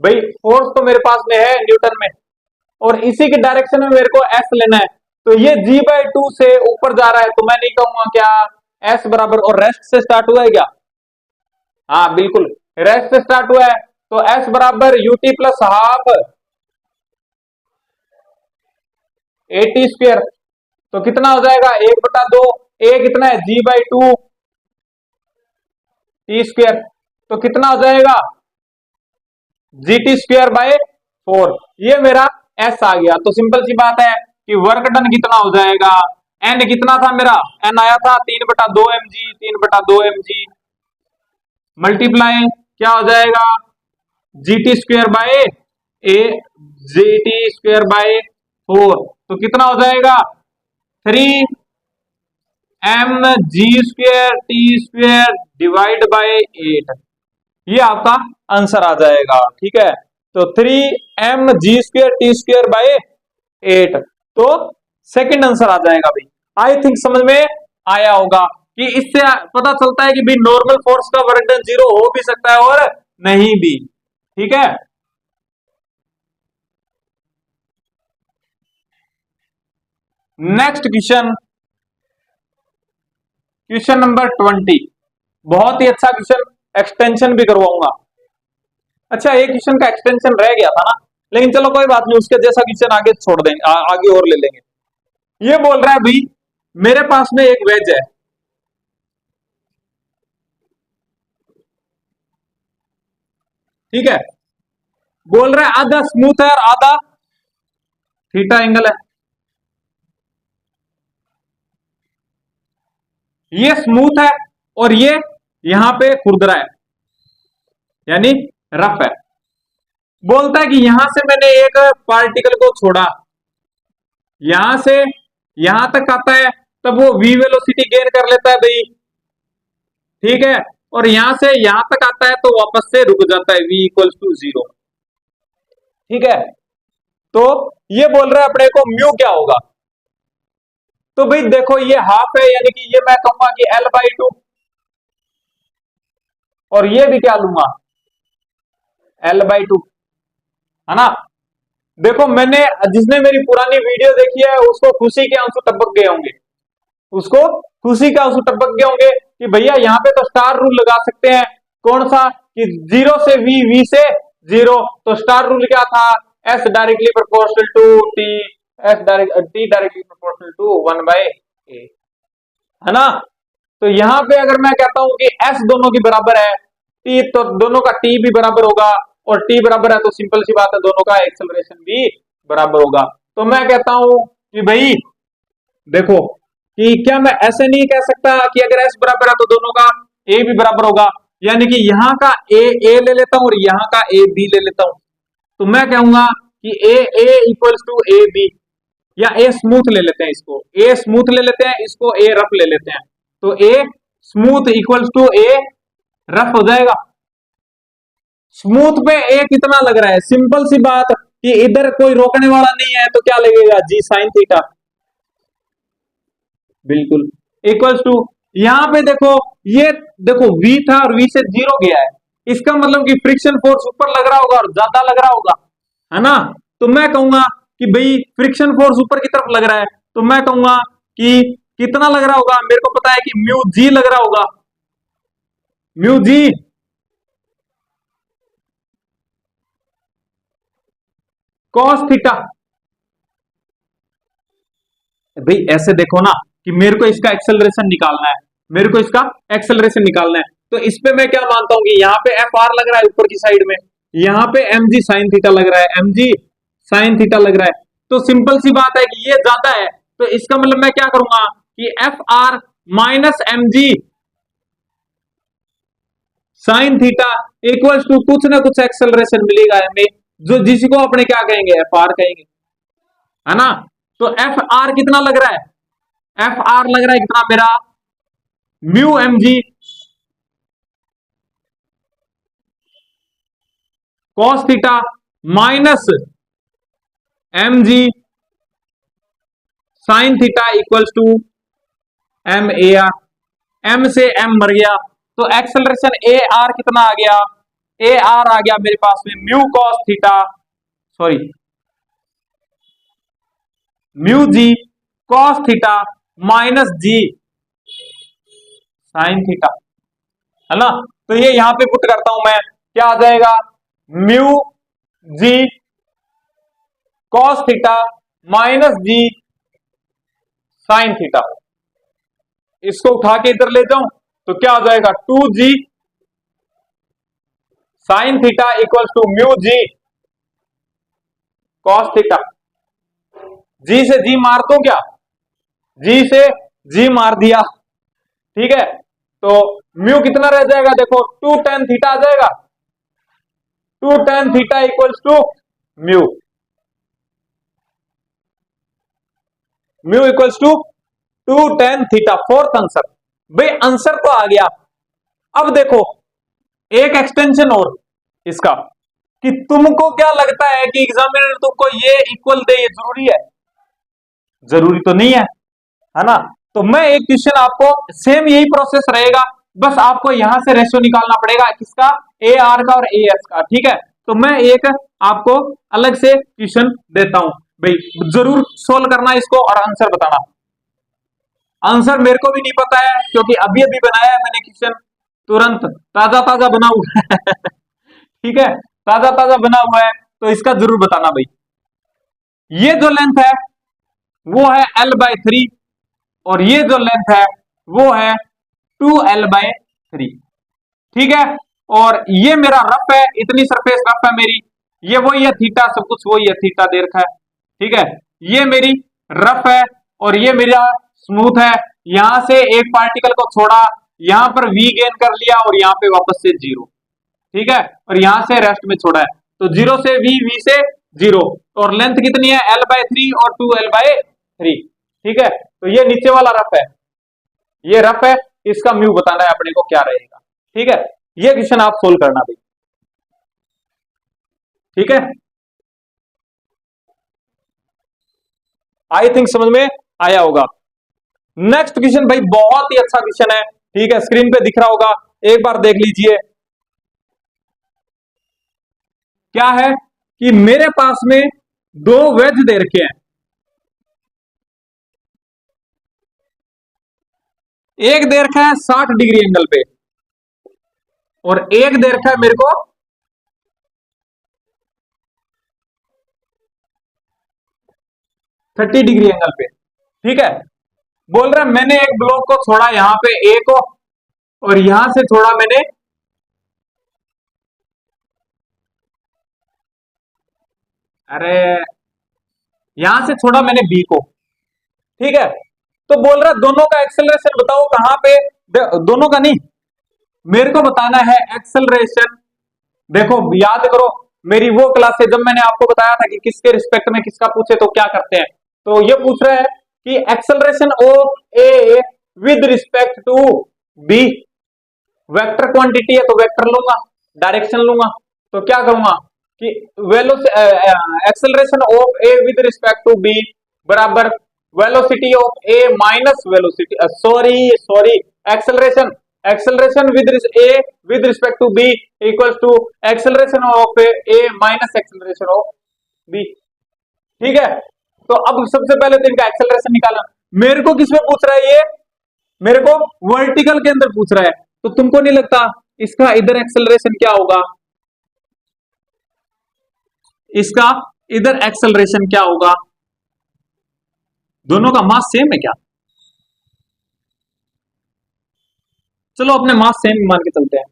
भाई फोर्स तो मेरे पास में है न्यूटन में, और इसी के डायरेक्शन में मेरे को S लेना है। तो ये g/2 से ऊपर जा रहा है, तो मैं नहीं कहूंगा क्या S बराबर, और रेस्ट से स्टार्ट हुआ है क्या, हाँ बिल्कुल, रेस्ट स्टार्ट हुआ है, तो एस बराबर UT plus half eighty square, तो कितना हो जाएगा 1/2, ए कितना है g/2 टी स्क्वेयर, तो कितना हो जाएगा GT²/4। ये मेरा एस आ गया। तो सिंपल सी बात है कि वर्क डन कितना हो जाएगा, एन कितना था मेरा, एन आया था 3/2 mg, 3/2 mg मल्टीप्लाई क्या हो जाएगा GT²/4, तो कितना हो जाएगा 3 mg² T² / 8, ये आपका आंसर आ जाएगा। ठीक है, तो 3 mg² T² / 8, तो सेकंड आंसर आ जाएगा भाई। आई थिंक समझ में आया होगा कि इससे पता चलता है कि भाई नॉर्मल फोर्स का वर्क डन 0 हो भी सकता है और नहीं भी। ठीक है, नेक्स्ट क्वेश्चन, क्वेश्चन नंबर 20, बहुत ही अच्छा क्वेश्चन, एक्सटेंशन भी करवाऊंगा। अच्छा, एक क्वेश्चन का एक्सटेंशन रह गया था ना, लेकिन चलो कोई बात नहीं, उसके जैसा क्वेश्चन आगे छोड़ देंगे, आगे और ले लेंगे। ये बोल रहा है भाई मेरे पास में एक वेज है, ठीक है, बोल रहा है आधा स्मूथ है और आधा थीटा एंगल है। ये स्मूथ है और ये यहां पे खुरदरा है, यानी रफ है। बोलता है कि यहां से मैंने एक पार्टिकल को छोड़ा, यहां से यहां तक आता है, तब वो v वेलोसिटी गेन कर लेता है भाई, ठीक है, और यहां से यहां तक आता है तो वापस से रुक जाता है v = 0। ठीक है, तो ये बोल रहा है अपने को म्यू क्या होगा, तो भाई देखो ये हाफ है, यानी कि ये मैं कहूंगा कि L/2, और ये भी क्या लूंगा L/2, है ना। देखो मैंने, जिसने मेरी पुरानी वीडियो देखी है उसको खुशी के आंसू टपक गए होंगे, उसको खुशी के आंसू टपक गए होंगे कि भैया यहाँ पे तो स्टार रूल लगा सकते हैं। कौन सा, कि 0 से v से 0, तो स्टार रूल क्या था, s directly proportional to t, t directly proportional to 1/a, है ना। तो यहां पे अगर मैं कहता हूं कि s दोनों की बराबर है, t तो दोनों का t भी बराबर होगा, और t बराबर है तो सिंपल सी बात है दोनों का एक्सेलरेशन भी बराबर होगा। तो मैं कहता हूं कि भाई देखो कि क्या मैं ऐसे नहीं कह सकता कि अगर s बराबर है तो दोनों का a भी बराबर होगा, यानी कि यहाँ का a ले लेता हूं और यहाँ का a b ले लेता हूं, तो मैं कहूंगा कि a = a b, या a स्मूथ ले लेते हैं, इसको a स्मूथ ले लेते हैं, इसको a रफ ले लेते हैं, तो a स्मूथ = a रफ हो जाएगा। स्मूथ पे a कितना लग रहा है, सिंपल सी बात कि इधर कोई रोकने वाला नहीं है, तो क्या लगेगा g sin थीटा, बिल्कुल इक्वल्स टू, यहां पे देखो ये देखो v था और v से 0 गया है, इसका मतलब कि फ्रिक्शन फोर्स ऊपर लग रहा होगा और ज्यादा लग रहा होगा, है ना। तो मैं कहूंगा कि भाई फ्रिक्शन फोर्स ऊपर की तरफ लग रहा है, तो मैं कहूंगा कि कितना लग रहा होगा, मेरे को पता है कि म्यू जी लग रहा होगा, म्यू जी कॉस थीटा। भाई ऐसे देखो ना कि मेरे को इसका एक्सेलरेशन निकालना है, मेरे को इसका एक्सेलरेशन निकालना है, तो इस पे मैं क्या मानता हूं कि यहाँ पे एफ आर लग रहा है ऊपर की साइड में, यहाँ पे एम जी साइन थीटा लग रहा है, एम जी साइन थीटा लग रहा है, तो सिंपल सी बात है कि ये ज्यादा है, तो इसका मतलब मैं क्या करूंगा कि F R minus M G sine theta equals to कुछ ना कुछ एक्सेलरेशन मिलेगा हमें, जो जिसको अपने क्या कहेंगे एफ आर कहेंगे, है ना। तो एफ आर कितना लग रहा है, एफ आर लग रहा है कितना मेरा mu M ji cos theta minus M G sine theta equals to M A R, M से एम मर गया, तो एक्सेलरेशन ए आर कितना आ गया, ए आर आ गया मेरे पास में mu cos theta, sorry mu g cos theta minus g sine theta, है ना। तो ये यहां पे पुट करता हूं मैं, क्या आ जाएगा, mu g cos theta minus g sine theta. इसको उठा के इधर ले जाऊं तो क्या आ जाएगा, 2g sine theta equals to mu g cos theta. G से जी मार दो क्या, जी से जी मार दिया, ठीक है। तो म्यू कितना रह जाएगा, देखो 2 tan थीटा आ जाएगा, 2 tan theta equals to mu, mu equals to 2 tan theta, fourth answer. भाई आंसर तो आ गया। अब देखो एक एक्सटेंशन और इसका, कि तुमको क्या लगता है कि एग्जामिनर तुमको ये इक्वल दे, ये जरूरी है, जरूरी तो नहीं है ना। तो मैं एक क्वेश्चन आपको, सेम यही प्रोसेस रहेगा, बस आपको यहां से रेशियो निकालना पड़ेगा, किसका, ए आर का और ए एस का, ठीक है। तो मैं एक आपको अलग से क्वेश्चन देता हूं, भाई जरूर सोल्व करना इसको और आंसर बताना। आंसर मेरे को भी नहीं पता है, क्योंकि अभी अभी बनाया है मैंने क्वेश्चन, तुरंत ताजा ताजा बना हुआ है ठीक है, ताजा ताजा बना हुआ है, तो इसका जरूर बताना भाई। ये जो लेंथ है वो है l/3 और ये जो लेंथ है वो है 2l/3, ठीक है। और ये मेरा रफ है, इतनी सरफेस रफ है मेरी, ये वही है थीटा, सब कुछ वही है, थीटा दे रखा है, ठीक है। ये मेरी रफ है और ये मेरा स्मूथ है। यहां से एक पार्टिकल को छोड़ा, यहां पर v गेन कर लिया और यहां पे वापस से 0, ठीक है। और यहां से रेस्ट में छोड़ा है, तो 0 से v से 0, और लेंथ कितनी है, l/3 और 2l/3, ठीक है। तो ये नीचे वाला रफ है, ये रफ है, इसका म्यू बताना है अपने को क्या रहेगा, ठीक है। ये क्वेश्चन आप सोल्व करना भाई, ठीक है। आई थिंक समझ में आया होगा। नेक्स्ट क्वेश्चन भाई बहुत ही अच्छा क्वेश्चन है, ठीक है, स्क्रीन पे दिख रहा होगा, एक बार देख लीजिए। क्या है कि मेरे पास में दो वेज दे रखे हैं, एक दे रखा है 60 डिग्री एंगल पे और एक दे रखा है मेरे को 30 डिग्री एंगल पे, ठीक है। बोल रहा है मैंने एक ब्लॉक को छोड़ा यहां पे ए को, और यहां से छोड़ा मैंने अरे यहां से छोड़ा मैंने बी को, ठीक है। तो बोल रहा है दोनों का एक्सेलरेशन बताओ कहां पे, दोनों का नहीं, मेरे को बताना है एक्सेलरेशन। देखो याद करो मेरी वो क्लास है जब मैंने आपको बताया था कि किसके रिस्पेक्ट में किसका पूछे तो क्या करते हैं। तो ये पूछ रहा है कि acceleration of A with respect to B, vector quantity है तो वेक्टर लूंगा, डायरेक्शन लूंगा, तो क्या करूंगा कि acceleration of A with respect to b बराबर velocity of a minus velocity, sorry sorry, acceleration, acceleration with a with respect to b equals to acceleration of a minus acceleration of b, ठीक है। तो अब सबसे पहले तो इनका acceleration निकालना। मेरे को किसमें पूछ रहा है ये, मेरे को वर्टिकल के अंदर पूछ रहा है, तो तुमको नहीं लगता इसका इधर एक्सेलरेशन क्या होगा, इसका इधर एक्सेलरेशन क्या होगा, दोनों का मास सेम है क्या, चलो अपने मास सेम मान के चलते हैं।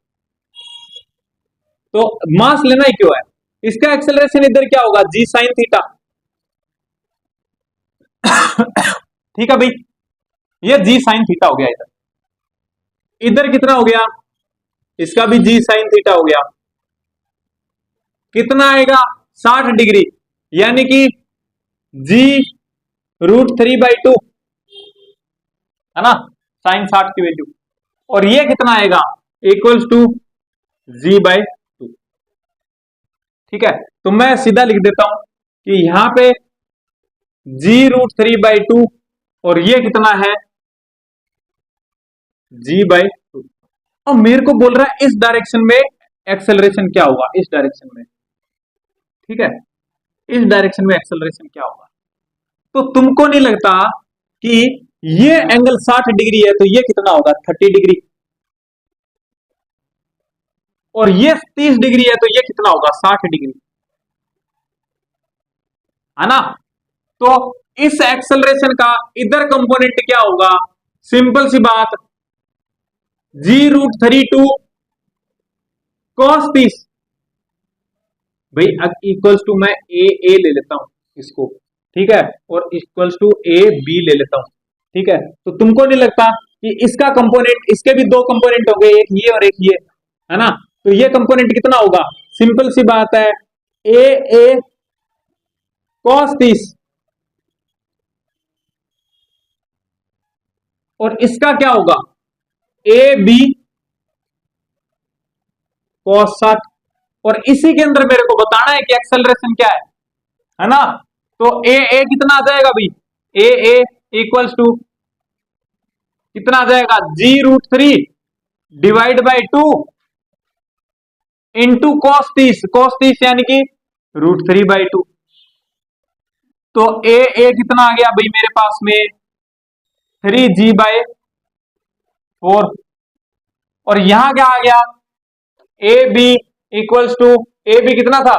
तो मास लेना ही क्यों है, इसका एक्सेलरेशन इधर क्या होगा, जी साइन थीटा ठीक है भाई, ये जी साइन थीटा हो गया, इधर इधर कितना हो गया, इसका भी जी साइन थीटा हो गया, कितना आएगा 60 डिग्री, यानी कि g√3/2 है ना, साइन 60 की वैल्यू, और ये कितना आएगा इक्वल्स टू g/2, ठीक है। तो मैं सीधा लिख देता हूं कि यहां पे g√3/2 और ये कितना है g/2। और मेरे को बोल रहा है इस डायरेक्शन में एक्सेलरेशन क्या होगा, इस डायरेक्शन में, ठीक है, इस डायरेक्शन में एक्सेलरेशन क्या होगा। तो तुमको नहीं लगता कि ये एंगल 60 डिग्री है तो ये कितना होगा 30 डिग्री, और ये 30 डिग्री है, तो ये कितना होगा? 60 डिग्री, है ना? तो इस एक्सेलरेशन का इधर कंपोनेंट क्या होगा? सिंपल सी बात, G√32 cos 30। भाई अब इक्वल्स टू मैं ए ले लेता हूं इसको, ठीक है, और इक्वल्स टू ए बी ले लेता हूं, ठीक है। तो तुमको नहीं लगता कि इसका कंपोनेंट, इसके भी दो कंपोनेंट हो गए, एक ये और एक ये, है ना? तो ये कंपोनेंट कितना होगा? सिंपल सी बात है, ए cos 30 और इसका क्या होगा? A B cos 60। और इसी के अंदर मेरे को बताना है कि एक्सेलरेशन क्या है ना? तो ए कितना आ जाएगा भाई? ए इक्वल्स टू कितना आ जाएगा? G√3 divide by 2 into cos 30 यानी कि √3/2। तो ए कितना आ गया भाई मेरे पास में? 3G/4। और यहां क्या आ गया? A B equals to, A B कितना था?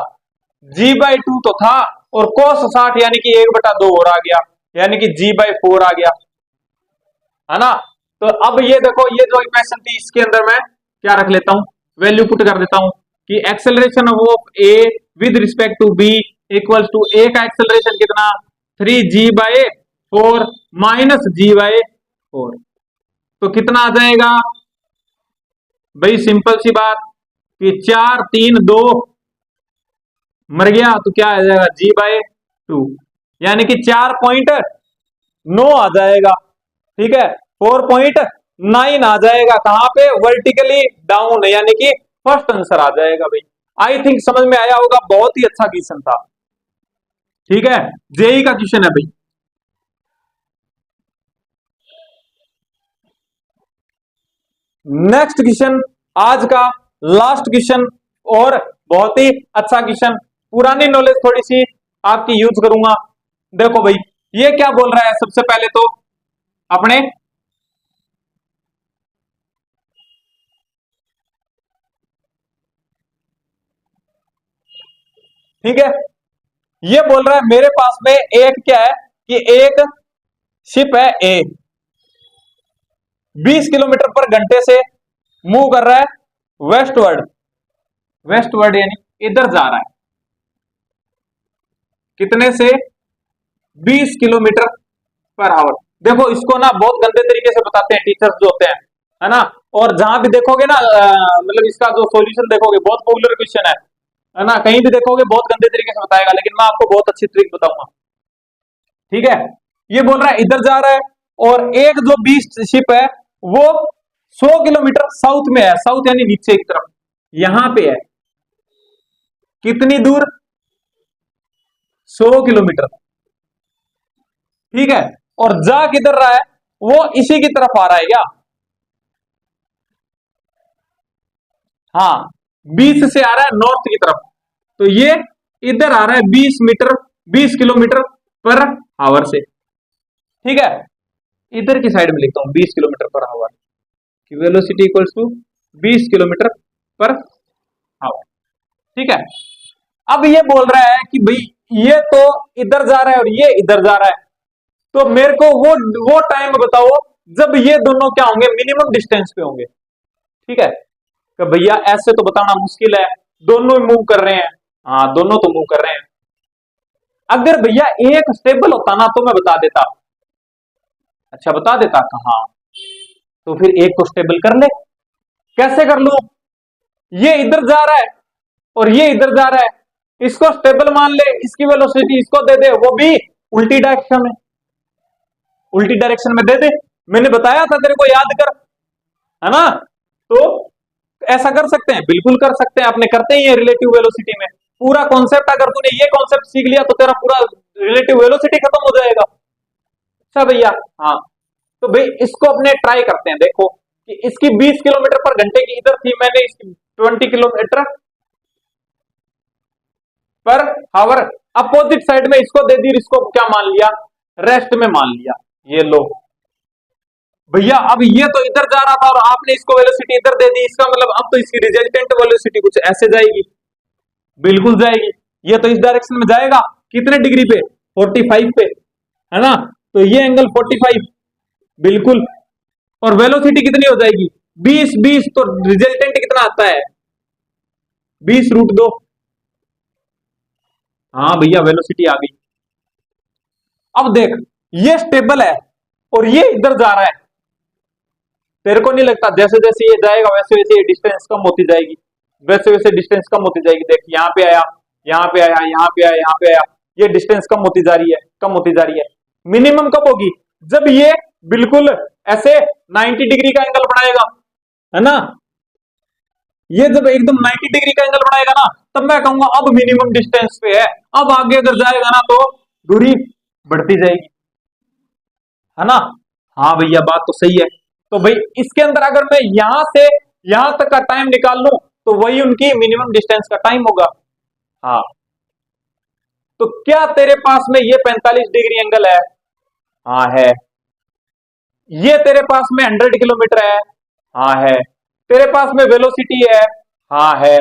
G/2 तो था, और cos 60 यानी कि 1/2 और आ गया, यानी कि G/4 आ गया, है ना? तो अब ये देखो, ये जो इक्वेशन थी इसके अंदर मैं क्या रख लेता हूं? वैल्यू पुट कर देता हूं कि acceleration of A with respect to b equals to, a का एक्सेलरेशन कितना? 3G/4 minus G/4। तो कितना आ जाएगा भाई? सिंपल सी बात कि 4 3 2 मर गया, तो क्या आ जाएगा? G/2, यानी कि 4.9 आ जाएगा, ठीक है। 4.9 आ जाएगा, कहां पे? वर्टिकली डाउन, यानी कि फर्स्ट आंसर आ जाएगा भाई। आई थिंक समझ में आया होगा, बहुत ही अच्छा क्वेश्चन था, ठीक है। जेई का क्वेश्चन है भाई। नेक्स्ट क्वेश्चन, आज का लास्ट क्वेश्चन, और बहुत ही अच्छा क्वेश्चन, पुरानी नॉलेज थोड़ी सी आपकी यूज करूंगा। देखो भाई, ये क्या बोल रहा है? सबसे पहले तो अपने ठीक है, ये बोल रहा है मेरे पास में एक क्या है कि एक शिप है ए, 20 किलोमीटर पर घंटे से मूव कर रहा है वेस्टवर्ड, वेस्टवर्ड यानी इधर जा रहा है, कितने से? 20 किलोमीटर पर आवर। देखो इसको ना बहुत गंदे तरीके से बताते हैं टीचर्स जो होते हैं, है ना? और जहां भी देखोगे ना, मतलब इसका जो सॉल्यूशन देखोगे, बहुत पॉपुलर क्वेश्चन है ना? कहीं भी देखोगे बहुत गंदे तरीके से बताएगा, लेकिन मैं आपको बहुत अच्छी ट्रिक बताऊंगा, ठीक है। ये बोल रहा है इधर जा रहा है, और एक जो 20 शिप है वो 100 किलोमीटर साउथ में है, साउथ यानी नीचे की तरफ, यहां पे है, कितनी दूर? 100 किलोमीटर, ठीक है। और जा किधर रहा है? वो इसी की तरफ आ रहा है क्या? हाँ, 20 से आ रहा है नॉर्थ की तरफ, तो ये इधर आ रहा है 20 किलोमीटर पर आवर से, ठीक है। इधर की साइड में लिखता हूं 20 किलोमीटर पर आवर की velocity equals to 20 kilometre per hour, ठीक है। अब ये बोल रहा है कि भाई ये तो इधर जा रहा है और ये इधर जा रहा है, तो मेरे को वो टाइम बताओ जब ये दोनों क्या होंगे? मिनिमम डिस्टेंस पे होंगे, ठीक है। कि भैया ऐसे तो बताना मुश्किल है, दोनों मूव कर रहे हैं, हाँ दोनों तो मूव कर रहे हैं। अगर भैया एक स्टेबल होता ना तो मैं बता देता, अच्छा बता देता कहाँ? तो फिर एक को स्टेबल कर ले। कैसे कर लू? ये इधर जा रहा है और ये इधर जा रहा है, इसको स्टेबल मान ले, इसकी वेलोसिटी इसको दे दे, वो भी उल्टी डायरेक्शन में, उल्टी डायरेक्शन में दे दे। मैंने बताया था तेरे को, याद कर, है ना? तो ऐसा कर सकते हैं, बिल्कुल कर सकते हैं, अपने करते ही है रिलेटिव वेलोसिटी में। पूरा कॉन्सेप्ट अगर तूने ये कॉन्सेप्ट सीख लिया तो तेरा पूरा रिलेटिव वेलोसिटी खत्म हो जाएगा। अच्छा भैया, हाँ, तो भाई इसको अपने ट्राई करते हैं, देखो कि इसकी 20 किलोमीटर पर घंटे की इधर थी, मैंने इसकी 20 kilometre per our opposite side में इसको दे दी, इसको क्या मान लिया? रेस्ट में मान लिया। ये लो, भैया अब ये तो इधर जा रहा था और आपने इसको वेलोसिटी इधर दे दी, इसका मतलब अब तो इसकी रिजल्टेंट वेलोसिटी कुछ ऐसे जाएगी, बिल्कुल जाएगी। ये तो इस डायरेक्शन में जाएगा, कितने डिग्री पे, 45 पे, है ना। तो ये एंगल 45 बिल्कुल, और वेलोसिटी कितनी हो जाएगी, 20 तो रिजल्टेंट कितना आता है, 20√2। हाँ भैया वेलोसिटी आ गई। अब देख ये स्टेबल है और ये इधर जा रहा है, तेरे को नहीं लगता जैसे जैसे ये जाएगा वैसे वैसे ये डिस्टेंस कम होती जाएगी, वैसे वैसे डिस्टेंस कम होती जाएगी। देख यहाँ पे आया, यहाँ पे आया, यहाँ पे आया, यहाँ पे आया, ये डिस्टेंस कम होती जा रही है, कम होती जा रही है। मिनिमम कब होगी, जब ये बिल्कुल ऐसे 90 डिग्री का एंगल बनाएगा, है ना। ये जब एकदम 90 डिग्री का एंगल बनाएगा ना, तब मैं कहूंगा अब मिनिमम डिस्टेंस पे है। अब आगे अगर जाएगा ना तो दूरी बढ़ती जाएगी, है ना। हाँ भैया बात तो सही है। तो भाई इसके अंदर अगर मैं यहां से यहां तक का टाइम निकाल लूं तो वही उनकी मिनिमम डिस्टेंस का टाइम होगा। हाँ तो क्या तेरे पास में ये 45 डिग्री एंगल है, हाँ है। ये तेरे पास में 100 किलोमीटर है, हाँ है। तेरे पास में वेलोसिटी है, हाँ है।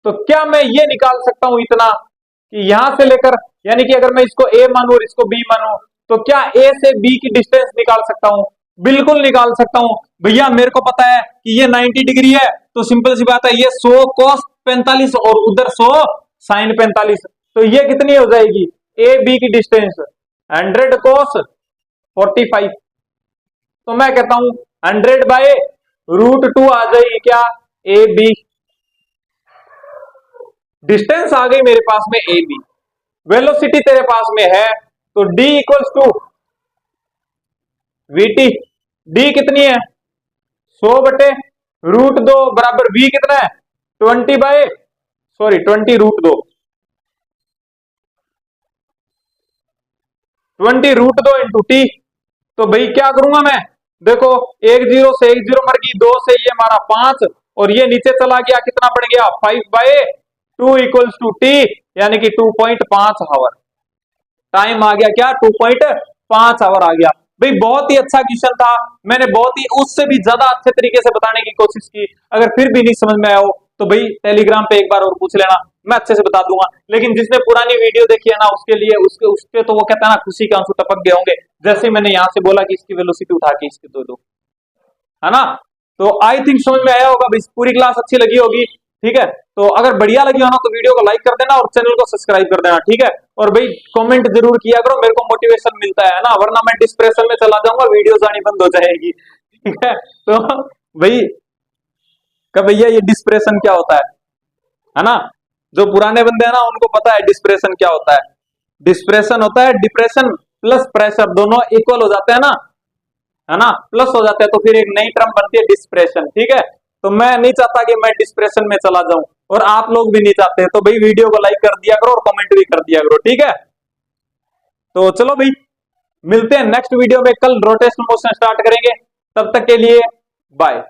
तो क्या मैं ये निकाल सकता हूं इतना कि यहां से लेकर, यानी कि अगर मैं इसको ए मानूं और इसको बी मानूं, तो क्या ए से बी की डिस्टेंस निकाल सकता हूं, बिल्कुल निकाल सकता हूं। भैया मेरे को पता है कि ये 90 डिग्री है, तो सिंपल सी बात है, ये 100 cos 45 और उधर 100 sin 45, तो ये कितनी हो जाएगी, ए बी की डिस्टेंस 100 cos 45। तो मैं कहता हूं 100/√2 आ जाएगी क्या, ए बी, डिस्टेंस आ गई मेरे पास में ए बी। वेलोसिटी तेरे पास में है तो d equals to V T, D कितनी है 100/√2 बराबर v कितना है 20/√2, 20√2 इंटू टी। तो भाई क्या करूंगा मैं, देखो एक जीरो से एक जीरो मर गई, 2 से ये हमारा 5 और ये नीचे चला गया, कितना बढ़ गया 5/2 इक्वल्स टू टी, यानी कि 2.5 आवर टाइम आ गया, क्या 2.5 आवर आ गया। भाई बहुत ही अच्छा क्वेश्चन था, मैंने बहुत ही उससे भी ज्यादा अच्छे तरीके से बताने की कोशिश की। अगर फिर भी नहीं समझ में आया हो तो भाई टेलीग्राम पे एक बार और पूछ लेना, मैं अच्छे से बता दूंगा। लेकिन जिसने पुरानी वीडियो देखी है ना उसके लिए उसके उसके तो वो कहता है ना खुशी के आंसू टपक गए होंगे, जैसे मैंने यहाँ से बोला कि इसकी वेलोसिटी उठा के इसके दो, है ना। तो आई थिंक समझ में आया होगा, पूरी क्लास अच्छी लगी होगी, ठीक है। तो अगर बढ़िया लगी हो ना तो वीडियो को लाइक कर देना और चैनल को सब्सक्राइब कर देना, ठीक है। और भाई कमेंट जरूर किया करो, मेरे को मोटिवेशन मिलता है ना, वरना मैं डिस्प्रेशन में चला जाऊंगा, वीडियोस आनी बंद हो जाएगी, ठीक है। तो भाई कब भैया ये डिस्प्रेशन क्या होता है ना। जो पुराने बंदे हैं ना उनको पता है डिस्प्रेशन क्या होता है। डिस्प्रेशन होता है डिप्रेशन प्लस प्रेशर दोनों इक्वल हो जाते हैं ना, है ना, प्लस हो जाते हैं तो फिर एक नई टर्म बनती है डिस्प्रेशन, ठीक है। तो मैं नहीं चाहता कि मैं डिस्प्रेशन में चला जाऊं और आप लोग भी नहीं चाहते, तो भाई वीडियो को लाइक कर दिया करो और कमेंट भी कर दिया करो, ठीक है। तो चलो भाई मिलते हैं नेक्स्ट वीडियो में, कल रोटेशनल मोशन स्टार्ट करेंगे, तब तक के लिए बाय।